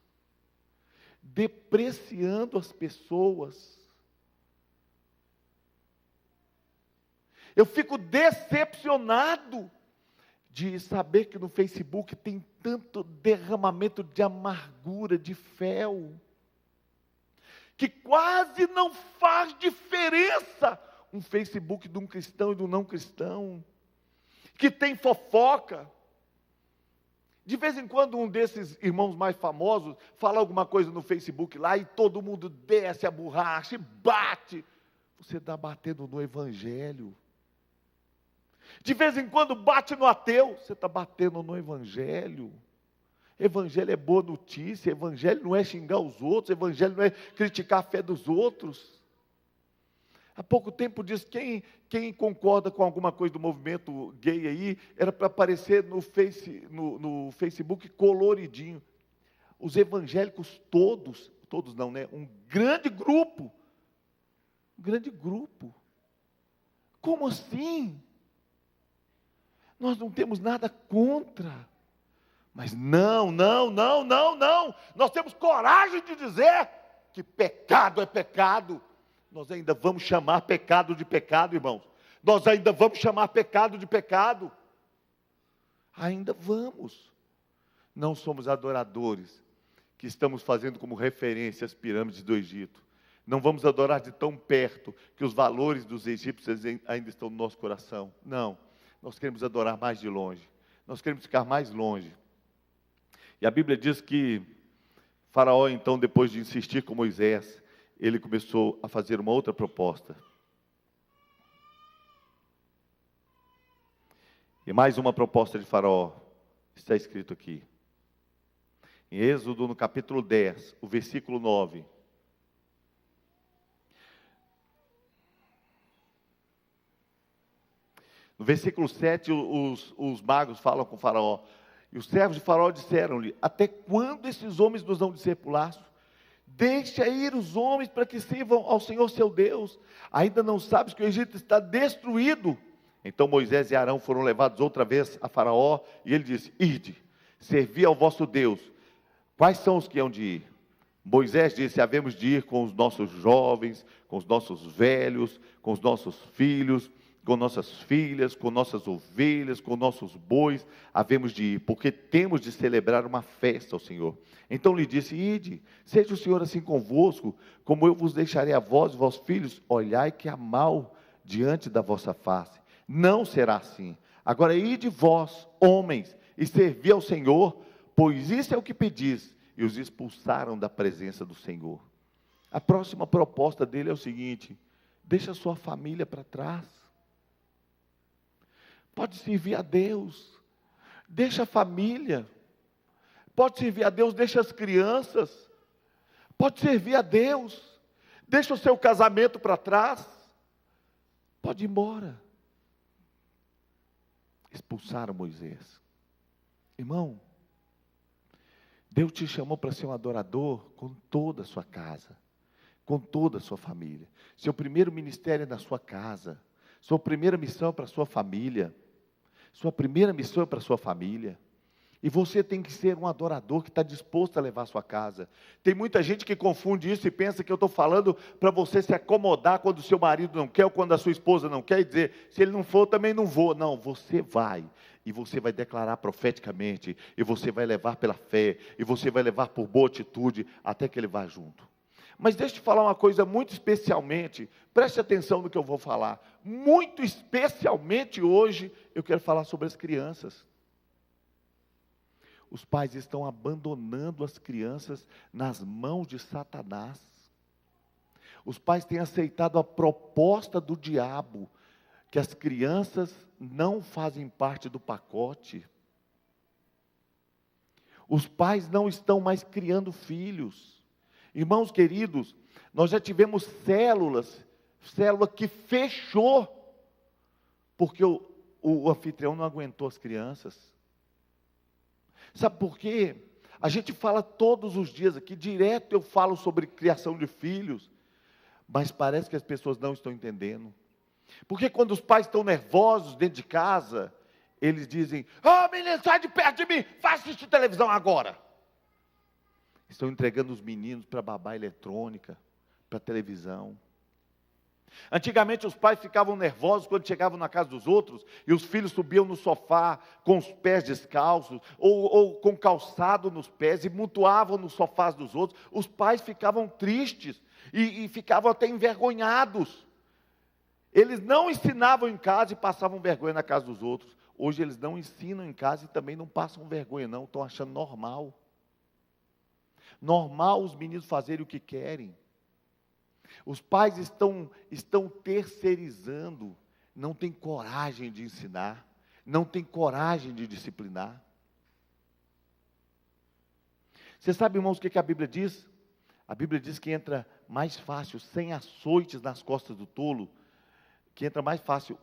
depreciando as pessoas. Eu fico decepcionado de saber que no Facebook tem tanto derramamento de amargura, de fel, que quase não faz diferença um Facebook de um cristão e do não cristão, que tem fofoca. De vez em quando um desses irmãos mais famosos fala alguma coisa no Facebook lá e todo mundo desce a borracha e bate. Você está batendo no evangelho. De vez em quando bate no ateu, você está batendo no evangelho. Evangelho é boa notícia, evangelho não é xingar os outros, evangelho não é criticar a fé dos outros. Há pouco tempo diz, quem concorda com alguma coisa do movimento gay aí, era para aparecer no Facebook coloridinho. Os evangélicos todos não, né? Um grande grupo. Como assim? Nós não temos nada contra. Mas não. Nós temos coragem de dizer que pecado é pecado. Nós ainda vamos chamar pecado de pecado, irmãos. Nós ainda vamos chamar pecado de pecado. Ainda vamos. Não somos adoradores que estamos fazendo como referência as pirâmides do Egito. Não vamos adorar de tão perto que os valores dos egípcios ainda estão no nosso coração. Não. Nós queremos adorar mais de longe. Nós queremos ficar mais longe. E a Bíblia diz que Faraó, então, depois de insistir com Moisés, ele começou a fazer uma outra proposta. E mais uma proposta de Faraó está escrito aqui. Em Êxodo, no capítulo 10, o versículo 9. No versículo 7, os magos falam com Faraó. E os servos de Faraó disseram-lhe: até quando esses homens nos vão discipular? Deixa ir os homens para que sirvam ao Senhor seu Deus. Ainda não sabes que o Egito está destruído? Então Moisés e Arão foram levados outra vez a Faraó, e ele disse: ide, servi ao vosso Deus. Quais são os que hão de ir? Moisés disse: havemos de ir com os nossos jovens, com os nossos velhos, com os nossos filhos, com nossas filhas, com nossas ovelhas, com nossos bois, havemos de ir, porque temos de celebrar uma festa ao Senhor. Então lhe disse: ide, seja o Senhor assim convosco, como eu vos deixarei a vós e vossos filhos, olhai que há mal diante da vossa face. Não será assim. Agora ide vós, homens, e servi ao Senhor, pois isso é o que pedis. E os expulsaram da presença do Senhor. A próxima proposta dele é o seguinte: deixa a sua família para trás. Pode servir a Deus, deixa a família. Pode servir a Deus, deixa as crianças. Pode servir a Deus, deixa o seu casamento para trás. Pode ir embora. Expulsaram Moisés. Irmão, Deus te chamou para ser um adorador com toda a sua casa, com toda a sua família. Seu primeiro ministério é na sua casa. Sua primeira missão é para a sua família. Sua primeira missão é para a sua família. E você tem que ser um adorador que está disposto a levar a sua casa. Tem muita gente que confunde isso e pensa que eu estou falando para você se acomodar quando o seu marido não quer ou quando a sua esposa não quer e dizer: se ele não for, eu também não vou. Não, você vai. E você vai declarar profeticamente. E você vai levar pela fé. E você vai levar por boa atitude até que ele vá junto. Mas deixa eu te falar uma coisa muito especialmente. Preste atenção no que eu vou falar. Muito especialmente hoje eu quero falar sobre as crianças. Os pais estão abandonando as crianças nas mãos de Satanás. Os pais têm aceitado a proposta do diabo, que as crianças não fazem parte do pacote. Os pais não estão mais criando filhos. Irmãos queridos, nós já tivemos célula que fechou, porque o anfitrião não aguentou as crianças. Sabe por quê? A gente fala todos os dias aqui, direto eu falo sobre criação de filhos, mas parece que as pessoas não estão entendendo. Porque quando os pais estão nervosos dentro de casa, eles dizem: menino, sai de perto de mim, vai assistir televisão agora. Estão entregando os meninos para babá eletrônica, para televisão. Antigamente os pais ficavam nervosos quando chegavam na casa dos outros e os filhos subiam no sofá com os pés descalços ou com calçado nos pés e mutuavam nos sofás dos outros. Os pais ficavam tristes e ficavam até envergonhados. Eles não ensinavam em casa e passavam vergonha na casa dos outros. Hoje eles não ensinam em casa e também não passam vergonha não, estão achando normal. Normal os meninos fazerem o que querem. Os pais estão terceirizando, não têm coragem de ensinar, não têm coragem de disciplinar. Você sabe, irmãos, o que a Bíblia diz? A Bíblia diz que entra mais fácil 100 açoites nas costas do tolo, que entra mais fácil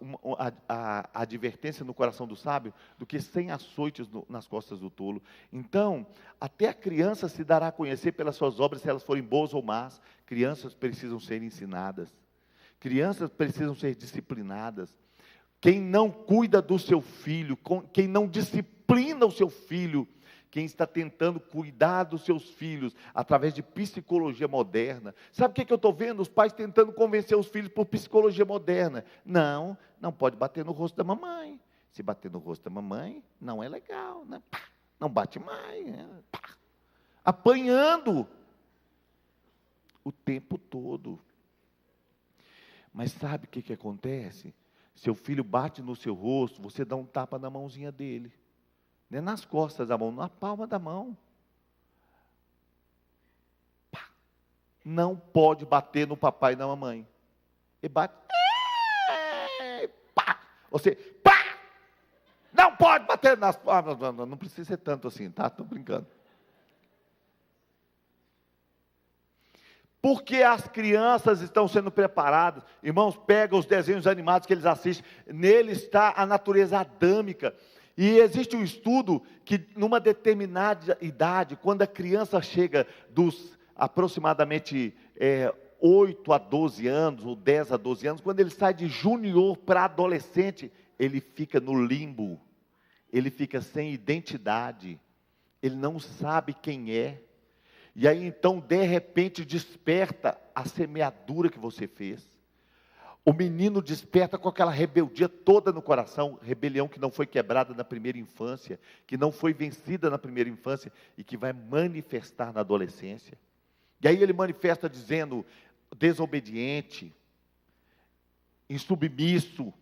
a advertência no coração do sábio do que 100 açoites nas costas do tolo. Então, até a criança se dará a conhecer pelas suas obras, se elas forem boas ou más. Crianças precisam ser ensinadas. Crianças precisam ser disciplinadas. Quem não cuida do seu filho, quem não disciplina o seu filho, quem está tentando cuidar dos seus filhos através de psicologia moderna. Sabe o que eu estou vendo? Os pais tentando convencer os filhos por psicologia moderna. Não pode bater no rosto da mamãe. Se bater no rosto da mamãe, não é legal. Né? Não bate mais. Né? Apanhando o tempo todo. Mas sabe o que acontece? Seu filho bate no seu rosto, você dá um tapa na mãozinha dele. Não é nas costas da mão, na palma da mão. Pá. Não pode bater no papai e na mamãe. E bate. Pá. Você, pá. Não pode bater nas palmas. Não precisa ser tanto assim, tá? Estou brincando. Porque as crianças estão sendo preparadas. Irmãos, pega os desenhos animados que eles assistem. Nele está a natureza adâmica. E existe um estudo que numa determinada idade, quando a criança chega dos aproximadamente 8 a 12 anos, ou 10 a 12 anos, quando ele sai de junior para adolescente, ele fica no limbo, ele fica sem identidade, ele não sabe quem é. E aí então, de repente, desperta a semeadura que você fez. O menino desperta com aquela rebeldia toda no coração, rebelião que não foi quebrada na primeira infância, que não foi vencida na primeira infância e que vai manifestar na adolescência. E aí ele manifesta dizendo, desobediente, insubmisso,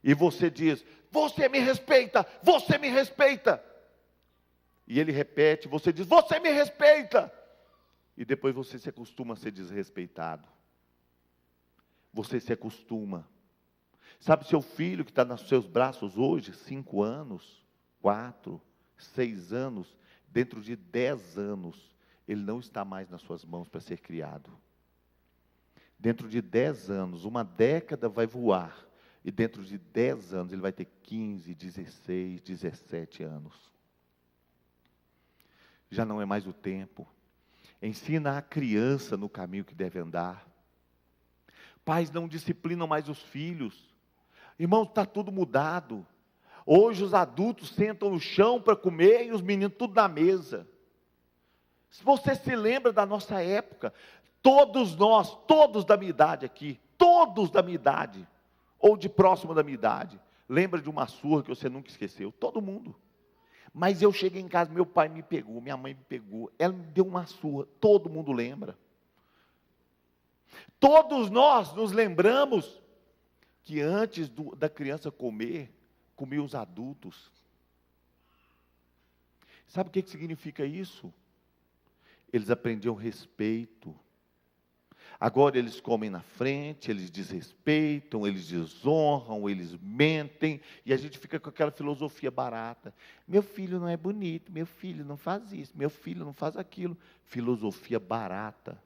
e você diz, você me respeita, você me respeita. E ele repete, você diz, você me respeita. E depois você se acostuma a ser desrespeitado. Você se acostuma. Sabe, seu filho que está nos seus braços hoje, 5 anos, 4, 6 anos, dentro de 10 anos, ele não está mais nas suas mãos para ser criado. Dentro de 10 anos, uma década vai voar, e dentro de 10 anos ele vai ter 15, 16, 17 anos. Já não é mais o tempo. Ensina a criança no caminho que deve andar. Pais não disciplinam mais os filhos. Irmãos, está tudo mudado. Hoje os adultos sentam no chão para comer e os meninos tudo na mesa. Se você se lembra da nossa época, todos nós, todos da minha idade aqui, todos da minha idade, ou de próximo da minha idade, lembra de uma surra que você nunca esqueceu? Todo mundo. Mas eu cheguei em casa, meu pai me pegou, minha mãe me pegou, ela me deu uma surra, todo mundo lembra. Todos nós nos lembramos que antes da criança comer, comiam os adultos. Sabe o que significa isso? Eles aprendiam respeito. Agora eles comem na frente, eles desrespeitam, eles desonram, eles mentem, e a gente fica com aquela filosofia barata. Meu filho não é bonito, meu filho não faz isso, meu filho não faz aquilo. Filosofia barata.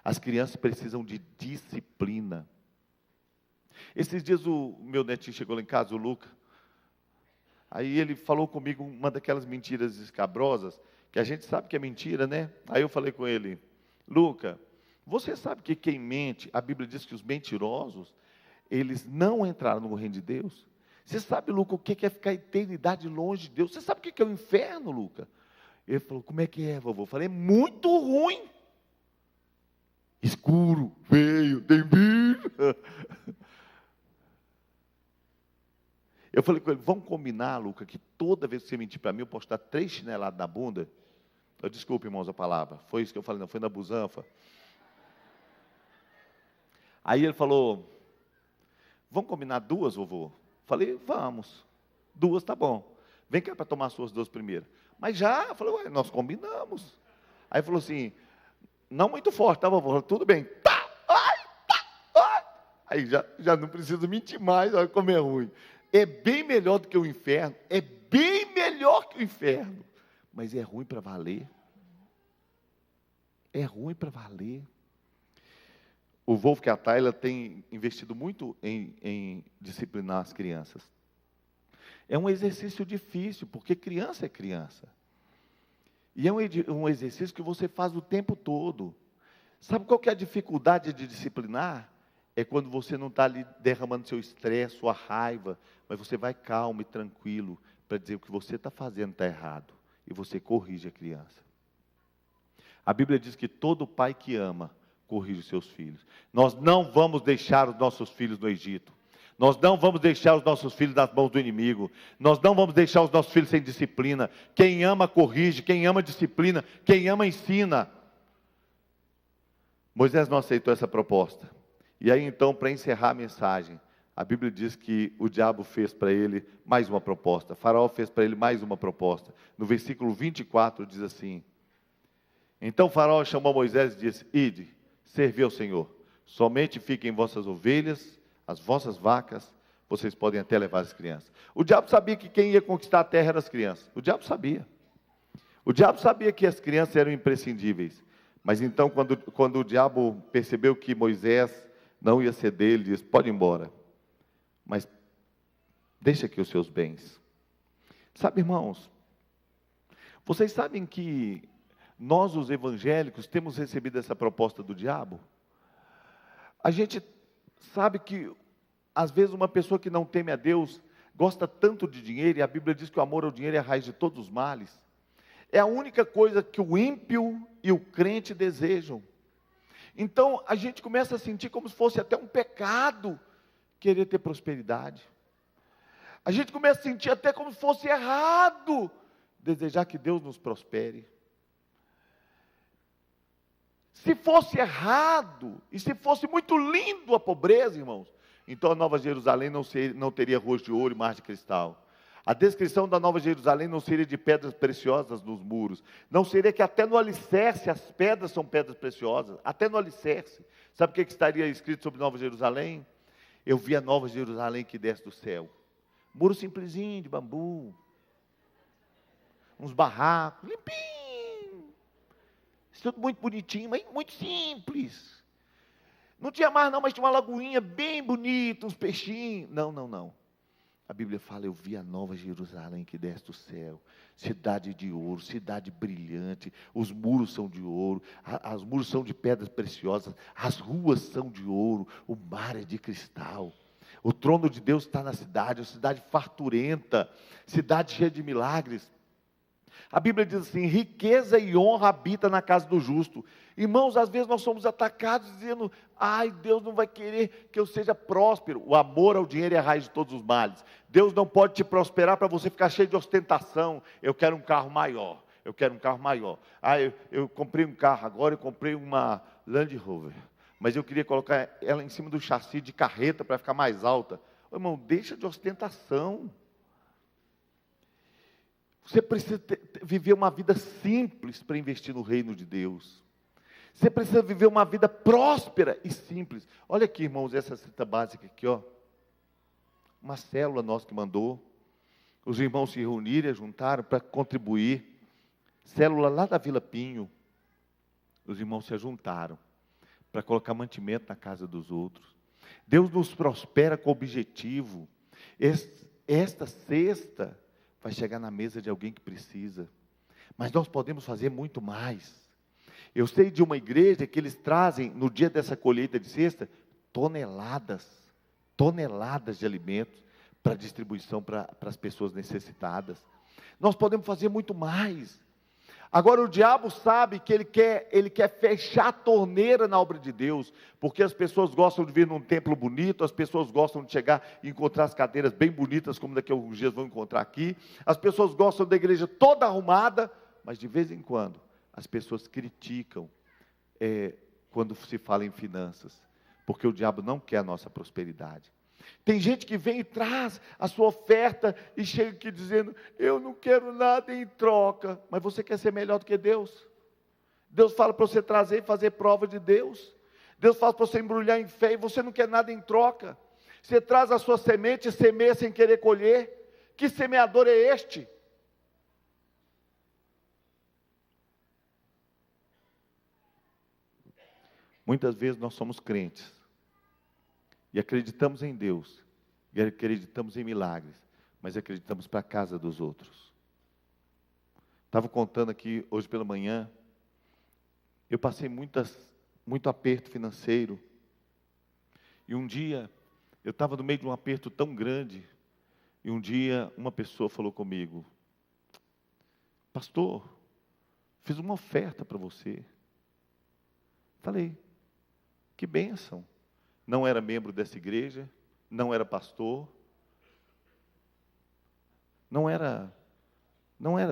As crianças precisam de disciplina. Esses dias o meu netinho chegou lá em casa, o Luca. Aí ele falou comigo uma daquelas mentiras escabrosas, que a gente sabe que é mentira, né? Aí eu falei com ele, Luca, você sabe que quem mente, a Bíblia diz que os mentirosos, eles não entraram no reino de Deus? Você sabe, Luca, o que é ficar a eternidade longe de Deus? Você sabe o que é o inferno, Luca? Ele falou, como é que é, vovô? Eu falei, é muito ruim. Escuro, feio, tem bicho. Eu falei com ele, vamos combinar, Luca, que toda vez que você mentir para mim, eu posso dar 3 chineladas na bunda. Desculpe, irmãos, a palavra. Foi isso que eu falei, não, foi na busanfa. Aí ele falou, vamos combinar 2, vovô? Falei, vamos. 2 tá bom. Vem cá para tomar as suas 2 primeiras. Mas já, eu falei, ué, nós combinamos. Aí falou assim, não muito forte, tá, vovô? Tudo bem. Tá, ai, tá, ai. Aí já não precisa mentir mais, olha como é ruim. É bem melhor do que o inferno, é bem melhor que o inferno. Mas é ruim para valer. É ruim para valer. O Wolfgang Atala tem investido muito em disciplinar as crianças. É um exercício difícil, porque criança é criança. E é um exercício que você faz o tempo todo. Sabe qual que é a dificuldade de disciplinar? É quando você não está ali derramando seu estresse, sua raiva, mas você vai calmo e tranquilo para dizer o que você está fazendo está errado. E você corrige a criança. A Bíblia diz que todo pai que ama, corrige os seus filhos. Nós não vamos deixar os nossos filhos no Egito. Nós não vamos deixar os nossos filhos nas mãos do inimigo. Nós não vamos deixar os nossos filhos sem disciplina. Quem ama, corrige. Quem ama, disciplina. Quem ama, ensina. Moisés não aceitou essa proposta. E aí então, para encerrar a mensagem, a Bíblia diz que o diabo fez para ele mais uma proposta. Faraó fez para ele mais uma proposta. No versículo 24 diz assim, então Faraó chamou Moisés e disse, ide, servi ao Senhor. Somente fiquem vossas ovelhas, as vossas vacas, vocês podem até levar as crianças. O diabo sabia que quem ia conquistar a terra eram as crianças. O diabo sabia. O diabo sabia que as crianças eram imprescindíveis. Mas então, quando o diabo percebeu que Moisés não ia ceder, ele disse, pode ir embora. Mas deixa aqui os seus bens. Sabe, irmãos, vocês sabem que nós, os evangélicos, temos recebido essa proposta do diabo? A gente sabe que, às vezes, uma pessoa que não teme a Deus, gosta tanto de dinheiro, e a Bíblia diz que o amor ao dinheiro é a raiz de todos os males. É a única coisa que o ímpio e o crente desejam. Então, a gente começa a sentir como se fosse até um pecado querer ter prosperidade. A gente começa a sentir até como se fosse errado desejar que Deus nos prospere. Se fosse errado, e se fosse muito lindo a pobreza, irmãos, então a Nova Jerusalém não teria ruas de ouro e mar de cristal. A descrição da Nova Jerusalém não seria de pedras preciosas nos muros. Não seria que até no alicerce as pedras são pedras preciosas. Até no alicerce. Sabe o que estaria escrito sobre Nova Jerusalém? Eu vi a Nova Jerusalém que desce do céu. Muro simplesinho de bambu. Uns barracos, limpinho. Tudo muito bonitinho, mas muito simples. Não tinha mar não, mas tinha uma lagoinha bem bonita, uns peixinhos. Não. A Bíblia fala, eu vi a Nova Jerusalém que desce do céu, cidade de ouro, cidade brilhante, os muros são de ouro, os muros são de pedras preciosas, as ruas são de ouro, o mar é de cristal. O trono de Deus está na cidade, uma cidade farturenta, cidade cheia de milagres. A Bíblia diz assim, riqueza e honra habita na casa do justo. Irmãos, às vezes nós somos atacados dizendo, ai, Deus não vai querer que eu seja próspero. O amor ao dinheiro é a raiz de todos os males. Deus não pode te prosperar para você ficar cheio de ostentação. Eu quero um carro maior, eu quero um carro maior. Eu comprei um carro agora, eu comprei uma Land Rover. Mas eu queria colocar ela em cima do chassi de carreta para ficar mais alta. Ô, irmão, deixa de ostentação. Você precisa viver uma vida simples para investir no reino de Deus. Você precisa viver uma vida próspera e simples. Olha aqui, irmãos, essa cita básica aqui, ó. Uma célula nossa que mandou. Os irmãos se reuniram, juntaram para contribuir. Célula lá da Vila Pinho. Os irmãos se juntaram para colocar mantimento na casa dos outros. Deus nos prospera com objetivo. Esta sexta vai chegar na mesa de alguém que precisa. Mas nós podemos fazer muito mais. Eu sei de uma igreja que eles trazem, no dia dessa colheita de cesta, toneladas de alimentos para distribuição para as pessoas necessitadas. Nós podemos fazer muito mais. Agora o diabo sabe que ele quer fechar a torneira na obra de Deus, porque as pessoas gostam de vir num templo bonito, as pessoas gostam de chegar e encontrar as cadeiras bem bonitas, como daqui a alguns dias vão encontrar aqui, as pessoas gostam da igreja toda arrumada, mas de vez em quando, as pessoas criticam quando se fala em finanças, porque o diabo não quer a nossa prosperidade. Tem gente que vem e traz a sua oferta e chega aqui dizendo, eu não quero nada em troca. Mas você quer ser melhor do que Deus? Deus fala para você trazer e fazer prova de Deus. Deus fala para você embrulhar em fé e você não quer nada em troca. Você traz a sua semente e semeia sem querer colher. Que semeador é este? Muitas vezes nós somos crentes. E acreditamos em Deus, e acreditamos em milagres, mas acreditamos para a casa dos outros. Estava contando aqui hoje pela manhã, eu passei muito aperto financeiro, e um dia, eu estava no meio de um aperto tão grande, e um dia uma pessoa falou comigo, pastor, fiz uma oferta para você. Falei, que bênção. Não era membro dessa igreja, não era pastor, não era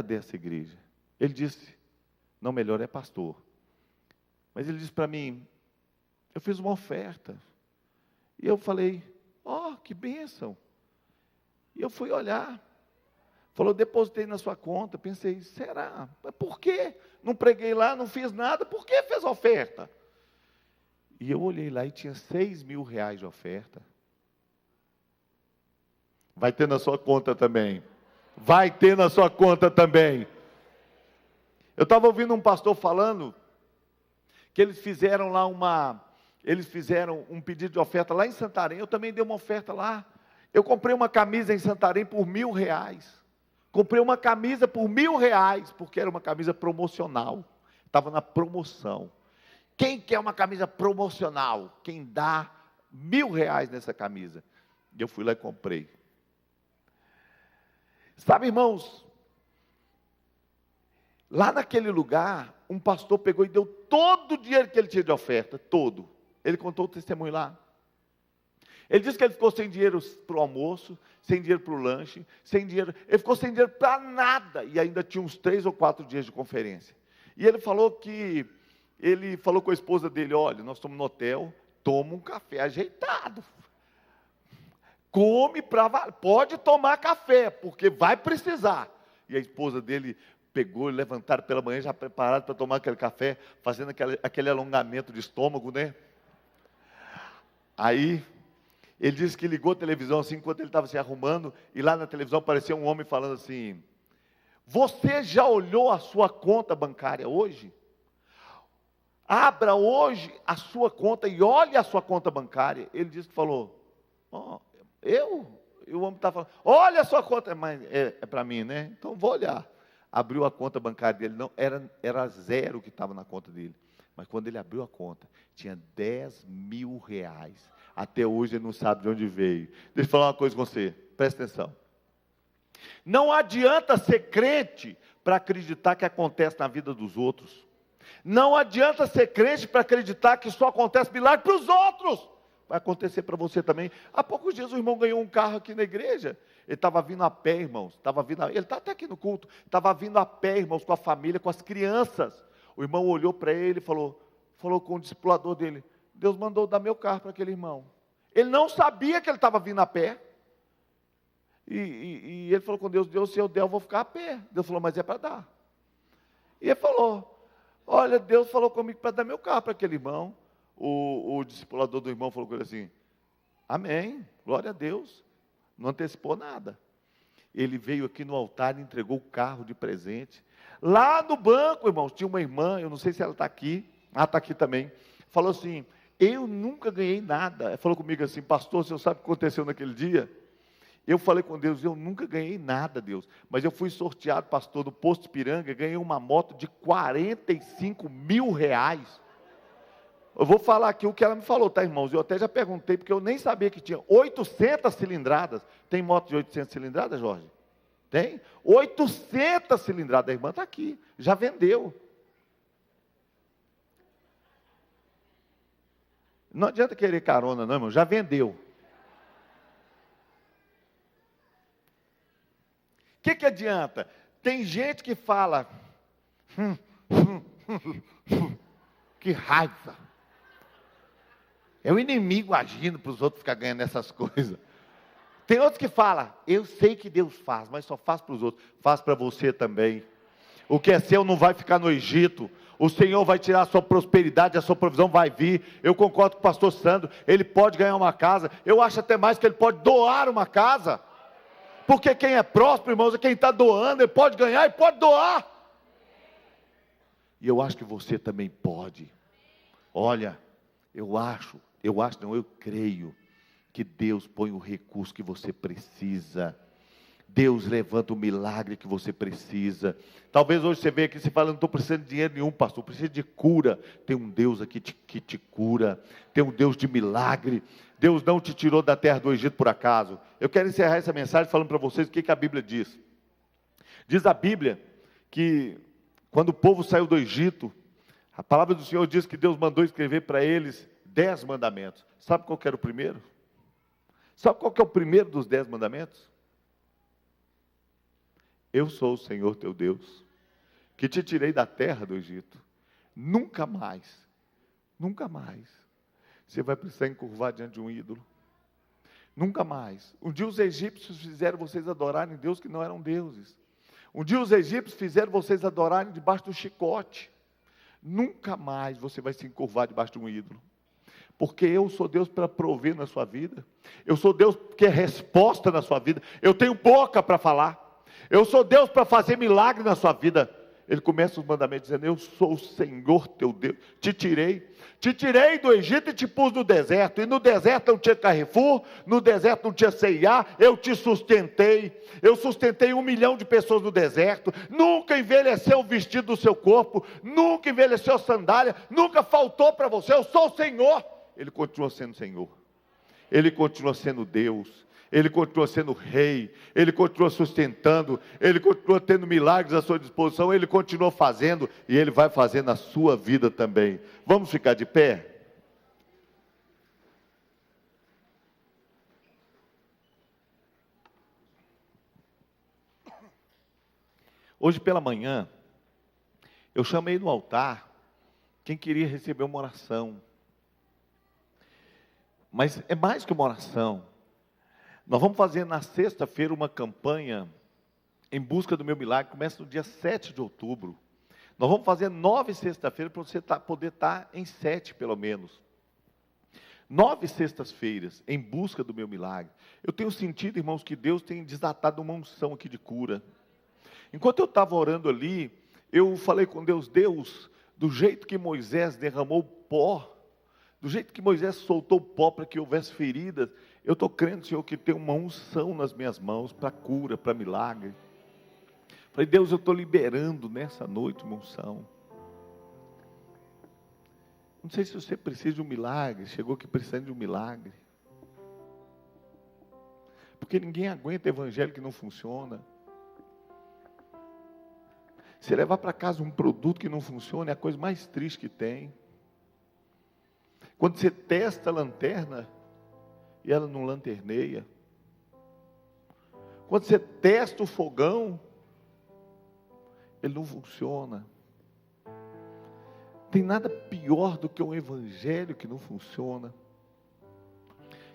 dessa igreja. Ele disse, não, melhor é pastor. Mas ele disse para mim, eu fiz uma oferta. E eu falei, que bênção. E eu fui olhar. Falou, depositei na sua conta. Pensei, será? Mas por quê? Não preguei lá, não fiz nada, por que fez a oferta? E eu olhei lá e tinha 6 mil reais de oferta. Vai ter na sua conta também. Vai ter na sua conta também. Eu estava ouvindo um pastor falando que eles fizeram um pedido de oferta lá em Santarém. Eu também dei uma oferta lá. Eu comprei uma camisa em Santarém por R$1.000. Comprei uma camisa por R$1.000, porque era uma camisa promocional. Estava na promoção. Quem quer uma camisa promocional? Quem dá R$1.000 nessa camisa? E eu fui lá e comprei. Sabe, irmãos, Lá naquele lugar, um pastor pegou e deu todo o dinheiro que ele tinha de oferta, todo. Ele contou o testemunho lá. Ele disse que ele ficou sem dinheiro para o almoço, sem dinheiro para o lanche, sem dinheiro. Ele ficou sem dinheiro para nada, e ainda tinha uns 3 ou 4 dias de conferência. E ele falou com a esposa dele: olha, nós estamos no hotel, toma um café ajeitado. Pode tomar café, porque vai precisar. E a esposa dele pegou, levantaram pela manhã, já preparado para tomar aquele café, fazendo aquele alongamento de estômago, né? Aí, ele disse que ligou a televisão assim, enquanto ele estava se arrumando, e lá na televisão apareceu um homem falando assim: você já olhou a sua conta bancária hoje? Abra hoje a sua conta e olhe a sua conta bancária. Ele disse que falou: eu? E o homem estava falando: olha a sua conta. Mas é para mim, né? Então vou olhar. Abriu a conta bancária dele, não, era 0 que estava na conta dele. Mas quando ele abriu a conta, tinha 10 mil reais. Até hoje ele não sabe de onde veio. Deixa eu falar uma coisa com você, presta atenção. Não adianta ser crente para acreditar que acontece na vida dos outros. Não adianta ser crente para acreditar que só acontece milagre para os outros. Vai acontecer para você também. Há poucos dias o irmão ganhou um carro aqui na igreja. Ele estava vindo a pé, irmãos. Ele está até aqui no culto. Estava vindo a pé, irmãos, com a família, com as crianças. O irmão olhou para ele e falou com o discipulador dele: Deus mandou dar meu carro para aquele irmão. Ele não sabia que ele estava vindo a pé. E ele falou com Deus: Deus, se eu der, eu vou ficar a pé. Deus falou: mas é para dar. E ele falou: olha, Deus falou comigo para dar meu carro para aquele irmão. O discipulador do irmão falou com ele assim: amém, glória a Deus. Não antecipou nada. Ele veio aqui no altar e entregou o carro de presente. Lá no banco, irmãos, tinha uma irmã, eu não sei se ela está aqui. Está aqui também. Falou assim: eu nunca ganhei nada. Ela falou comigo assim: pastor, você sabe o que aconteceu naquele dia? Eu falei com Deus: eu nunca ganhei nada, Deus. Mas eu fui sorteado, pastor, do Posto Ipiranga, ganhei uma moto de 45 mil reais. Eu vou falar aqui o que ela me falou, tá, irmãos? Eu até já perguntei, porque eu nem sabia que tinha 800 cilindradas. Tem moto de 800 cilindradas, Jorge? Tem? 800 cilindradas. A irmã está aqui, já vendeu. Não adianta querer carona, não, irmão, já vendeu. O que adianta? Tem gente que fala: que raiva. É o inimigo agindo para os outros ficar ganhando essas coisas. Tem outros que falam: eu sei que Deus faz, mas só faz para os outros. Faz para você também. O que é seu não vai ficar no Egito. O Senhor vai tirar a sua prosperidade, a sua provisão vai vir. Eu concordo com o pastor Sandro. Ele pode ganhar uma casa. Eu acho até mais que ele pode doar uma casa. Porque quem é próspero, irmãos, é quem está doando. Ele pode ganhar e pode doar. E eu acho que você também pode. Olha, eu creio que Deus põe o recurso que você precisa. Deus levanta o milagre que você precisa. Talvez hoje você venha aqui e você fala: não estou precisando de dinheiro nenhum, pastor, preciso de cura. Tem um Deus aqui que te cura. Tem um Deus de milagre. Deus não te tirou da terra do Egito por acaso. Eu quero encerrar essa mensagem falando para vocês o que a Bíblia diz. Diz a Bíblia que quando o povo saiu do Egito, a palavra do Senhor diz que Deus mandou escrever para eles 10 mandamentos. Sabe qual que era o primeiro? Sabe qual que é o primeiro dos 10 mandamentos? Eu sou o Senhor teu Deus, que te tirei da terra do Egito. Nunca mais você vai precisar encurvar diante de um ídolo. Nunca mais. Um dia os egípcios fizeram vocês adorarem Deus que não eram deuses. Um dia os egípcios fizeram vocês adorarem debaixo do chicote. Nunca mais você vai se encurvar debaixo de um ídolo. Porque eu sou Deus para prover na sua vida. Eu sou Deus que é resposta na sua vida. Eu tenho boca para falar. Eu sou Deus para fazer milagre na sua vida. Ele começa os mandamentos dizendo: eu sou o Senhor teu Deus. Te tirei do Egito e te pus no deserto. E no deserto não tinha Carrefour, no deserto não tinha C&A. Eu te sustentei. Eu sustentei 1 milhão de pessoas no deserto. Nunca envelheceu o vestido do seu corpo. Nunca envelheceu a sandália. Nunca faltou para você. Eu sou o Senhor. Ele continua sendo Senhor. Ele continua sendo Deus. Ele continua sendo rei, Ele continua sustentando, Ele continua tendo milagres à sua disposição, Ele continua fazendo e Ele vai fazer na sua vida também. Vamos ficar de pé? Hoje pela manhã, eu chamei no altar quem queria receber uma oração. Mas é mais que uma oração. Nós vamos fazer na sexta-feira uma campanha em busca do meu milagre. Começa no dia 7 de outubro. Nós vamos fazer 9 sexta-feiras para você poder estar em 7 pelo menos. 9 sextas-feiras em busca do meu milagre. Eu tenho sentido, irmãos, que Deus tem desatado uma unção aqui de cura. Enquanto eu estava orando ali, eu falei com Deus, Deus, do jeito que Moisés derramou pó, do jeito que Moisés soltou pó para que houvesse feridas, eu estou crendo, Senhor, que tem uma unção nas minhas mãos para cura, para milagre. Falei, Deus, eu estou liberando nessa noite uma unção. Não sei se você precisa de um milagre, chegou aqui precisando de um milagre. Porque ninguém aguenta evangelho que não funciona. Se levar para casa um produto que não funciona, é a coisa mais triste que tem. Quando você testa a lanterna, e ela não lanterneia. Quando você testa o fogão, ele não funciona. Tem nada pior do que um evangelho que não funciona.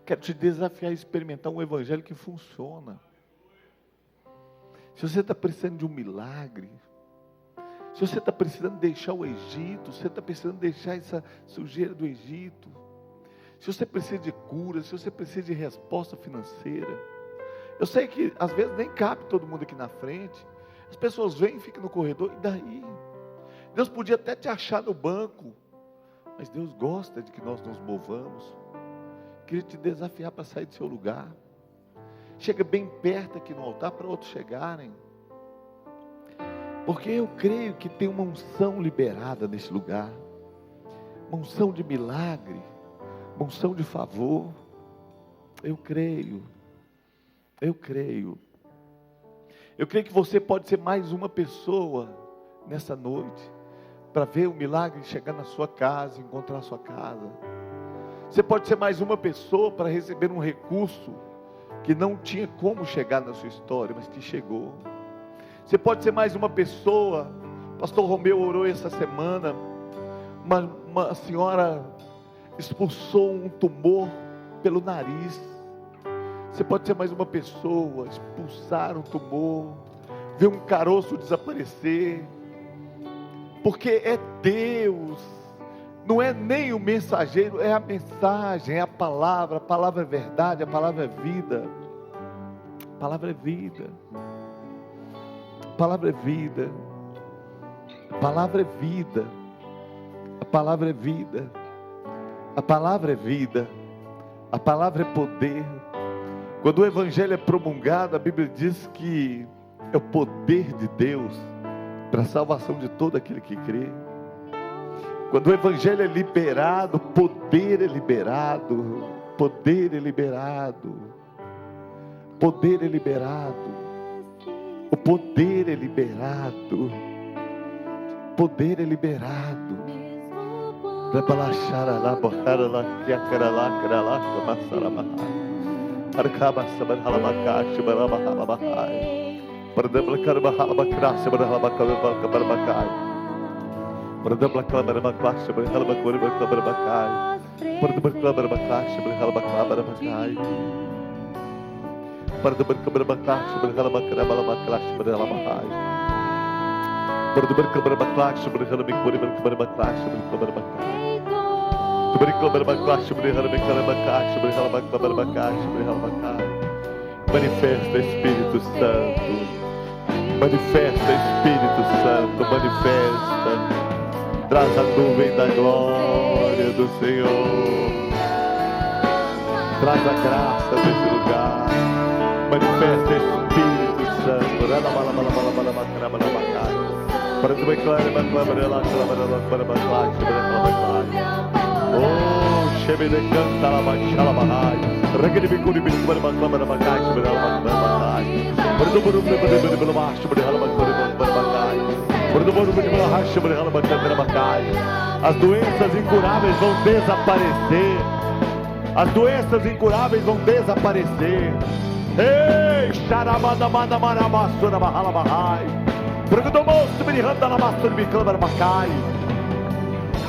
Quero te desafiar a experimentar um evangelho que funciona. Se você está precisando de um milagre, se você está precisando deixar o Egito, se você está precisando deixar essa sujeira do Egito, se você precisa de cura, se você precisa de resposta financeira, eu sei que às vezes nem cabe todo mundo aqui na frente, as pessoas vêm e ficam no corredor, e daí? Deus podia até te achar no banco, mas Deus gosta de que nós nos movamos. Queria te desafiar para sair do seu lugar, chega bem perto aqui no altar para outros chegarem, porque eu creio que tem uma unção liberada nesse lugar, uma unção de milagre, uma unção de favor. Eu creio que você pode ser mais uma pessoa nessa noite, para ver o milagre chegar na sua casa, encontrar a sua casa. Você pode ser mais uma pessoa para receber um recurso que não tinha como chegar na sua história, mas que chegou. Você pode ser mais uma pessoa. Pastor Romeu orou essa semana, uma senhora expulsou um tumor pelo nariz. Você pode ser mais uma pessoa, expulsar um tumor, ver um caroço desaparecer, porque é Deus, não é nem o mensageiro, é a mensagem, é a palavra é verdade, a palavra é vida, a palavra é vida, a palavra é vida, a palavra é vida, a palavra é vida, a palavra é vida, a palavra é poder. Quando o evangelho é promulgado, a Bíblia diz que é o poder de Deus para a salvação de todo aquele que crê. Quando o evangelho é liberado, poder é liberado, poder é liberado, poder é liberado, o poder é liberado, poder é liberado. Manifesta, Espírito Santo, manifesta, Espírito Santo, manifesta, traz a nuvem da glória do Senhor, traz a graça desse lugar, manifesta, Espírito Santo, oh, Shebele canta la baixala bahai. As doenças incuráveis vão desaparecer. As doenças incuráveis vão desaparecer. Ei,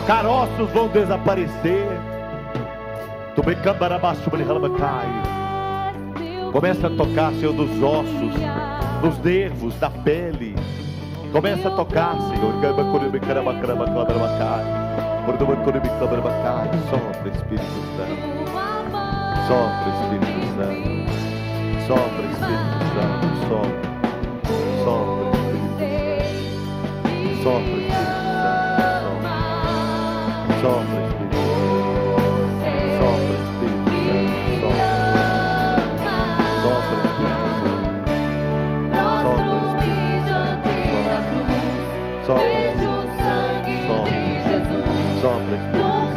caroços vão desaparecer. Começa a tocar, Senhor, dos ossos, dos nervos, da pele. Começa a tocar, Senhor. Sopra, Espírito Santo. Sopra, Espírito Santo. Sopra, Espírito Santo. Sopra. Sopra, Espírito Santo. Sopra, Espírito Santo. Sopra, Espírito Santo. Sopra, Espírito Santo. Sopra, Espírito Santo. Sopra, Espírito Santo. Sopra, Espírito Santo. Sopra, Espírito Santo.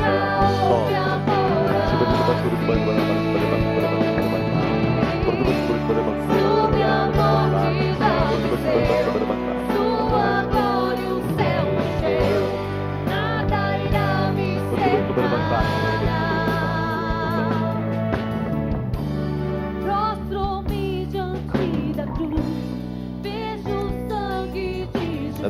Prostro-me diante da cruz, vejo o sangue de Jesus.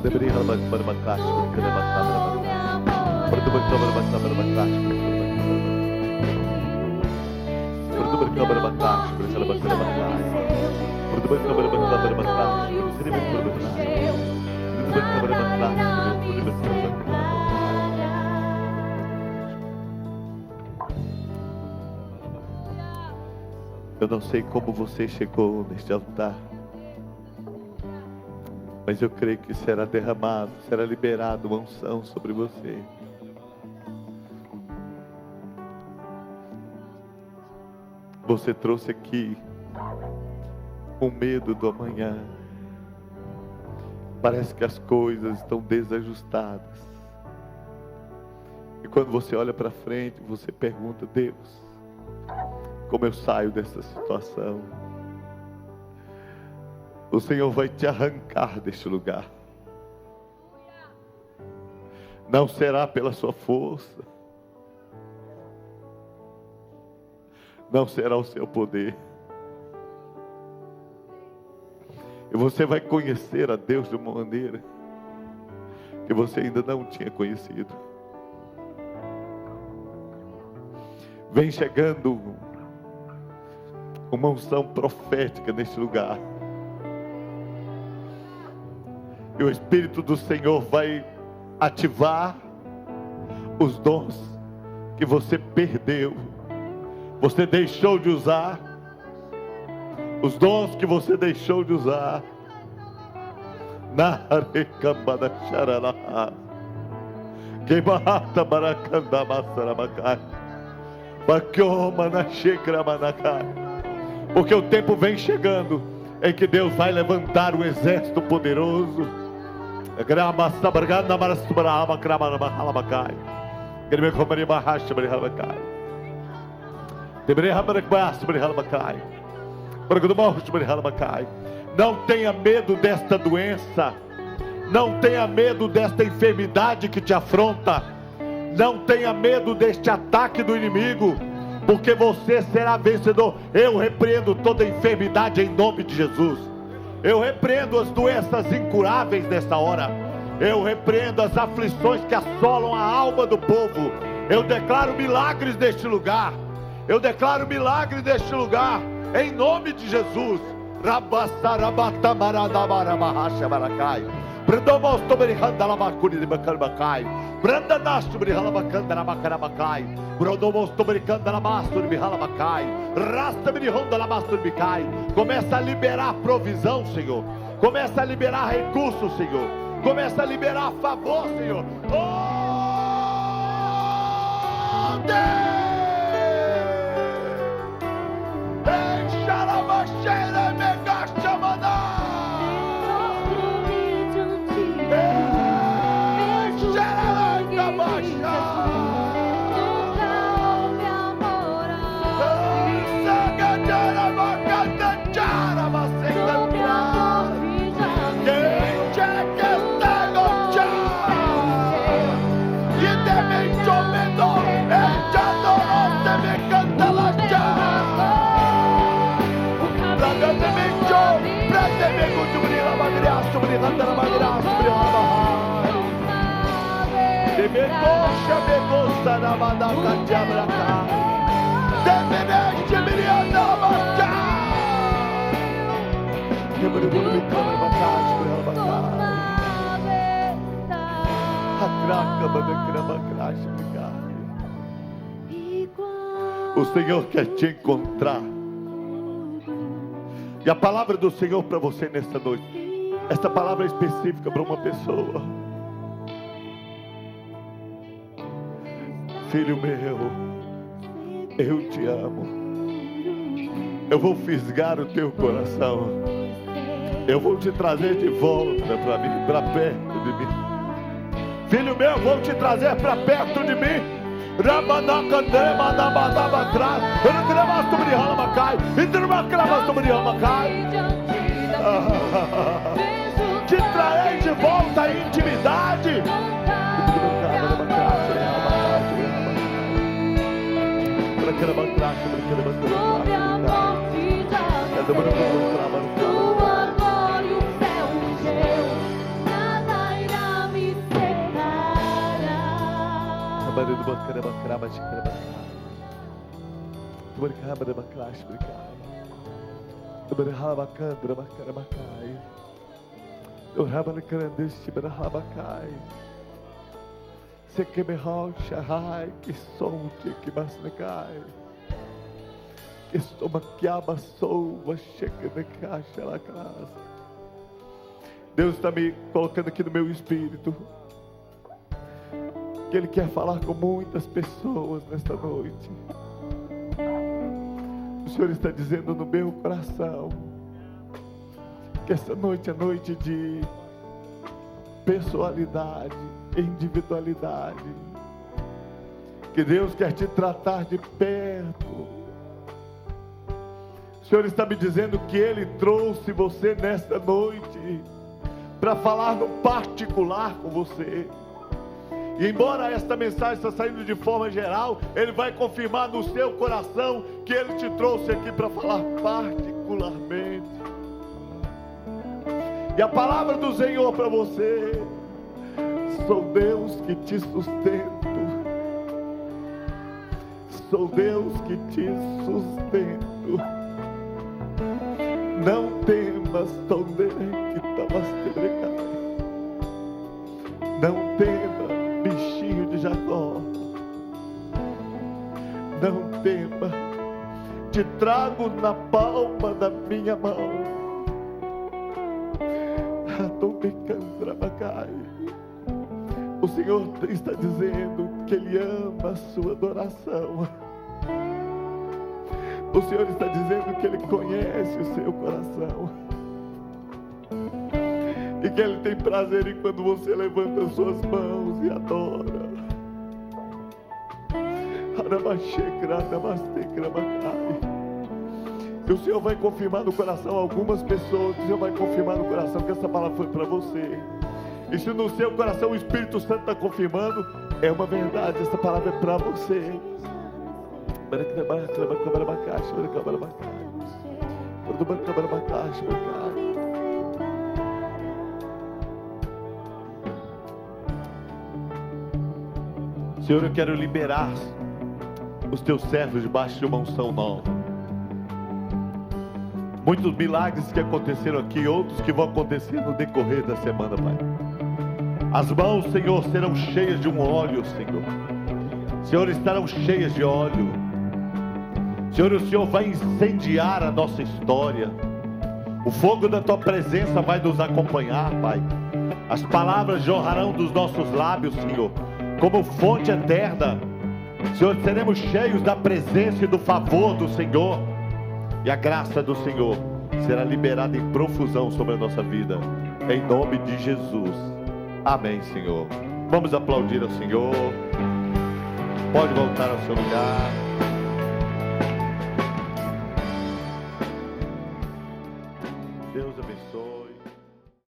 Eu não sei como você chegou neste altar, mas eu creio que será derramado, será liberado uma unção sobre você. Você trouxe aqui um medo do amanhã. Parece que as coisas estão desajustadas. E quando você olha para frente, você pergunta: Deus, como eu saio dessa situação? O Senhor vai te arrancar deste lugar. Não será pela sua força, não será o seu poder. E você vai conhecer a Deus de uma maneira que você ainda não tinha conhecido. Vem chegando uma unção profética neste lugar. E o Espírito do Senhor vai ativar os dons que você perdeu. Você deixou de usar. Os dons que você deixou de usar. Na recambada xaralá. Queimata maracanda maçaramacai. Baquioma na xecramanacai. Porque o tempo vem chegando em que Deus vai levantar um exército poderoso. Grama sabarganda marasubarama kramanamahalamakai. Grime comarima hashabarihalakai. Debrehamarakbashabarihalakai. Não tenha medo desta doença. Não tenha medo desta enfermidade que te afronta. Não tenha medo deste ataque do inimigo, porque você será vencedor. Eu repreendo toda enfermidade em nome de Jesus. Eu repreendo as doenças incuráveis nesta hora. Eu repreendo as aflições que assolam a alma do povo. Eu declaro milagres neste lugar. Eu declaro milagres neste lugar, em nome de Jesus. Começa a liberar provisão, Senhor. Começa a liberar recursos, Senhor. Começa a liberar favor, Senhor. Oh, Deus! Enxarabaxeira mega chamada. O Senhor quer te encontrar. E a palavra do Senhor para você nesta noite, esta palavra é específica para uma pessoa. Filho meu, eu te amo. Eu vou fisgar o teu coração. Eu vou te trazer de volta para mim, para perto de mim. Filho meu, eu vou te trazer para perto de mim. Te trarei de volta a intimidade. Deus está me colocando aqui no meu espírito que Ele quer falar com muitas pessoas nesta noite. O Senhor está dizendo no meu coração que esta noite é noite de pessoalidade, individualidade, que Deus quer te tratar de perto. O Senhor está me dizendo que Ele trouxe você nesta noite para falar no particular com você. E embora esta mensagem está saindo de forma geral, Ele vai confirmar no seu coração que Ele te trouxe aqui para falar particularmente. E a palavra do Senhor para você: sou Deus que te sustento. Sou Deus que te sustento. Não temas, que tamas te brincar. Não tema, bichinho de Jacó. Não tema, te trago na palma da minha mão. O Senhor está dizendo que Ele ama a sua adoração. O Senhor está dizendo que Ele conhece o seu coração e que Ele tem prazer em quando você levanta as suas mãos e adora. E o Senhor vai confirmar no coração algumas pessoas. O Senhor vai confirmar no coração que essa palavra foi para você. E se no seu coração o Espírito Santo está confirmando, é uma verdade, essa palavra é para você. Senhor, eu quero liberar os teus servos debaixo de uma unção nova. Muitos milagres que aconteceram aqui, outros que vão acontecer no decorrer da semana, Pai. As mãos, Senhor, serão cheias de um óleo, Senhor. Senhor, estarão cheias de óleo. Senhor, o Senhor vai incendiar a nossa história. O fogo da Tua presença vai nos acompanhar, Pai. As palavras jorrarão dos nossos lábios, Senhor, como fonte eterna. Senhor, seremos cheios da presença e do favor do Senhor. E a graça do Senhor será liberada em profusão sobre a nossa vida. Em nome de Jesus. Amém, Senhor. Vamos aplaudir ao Senhor. Pode voltar ao seu lugar.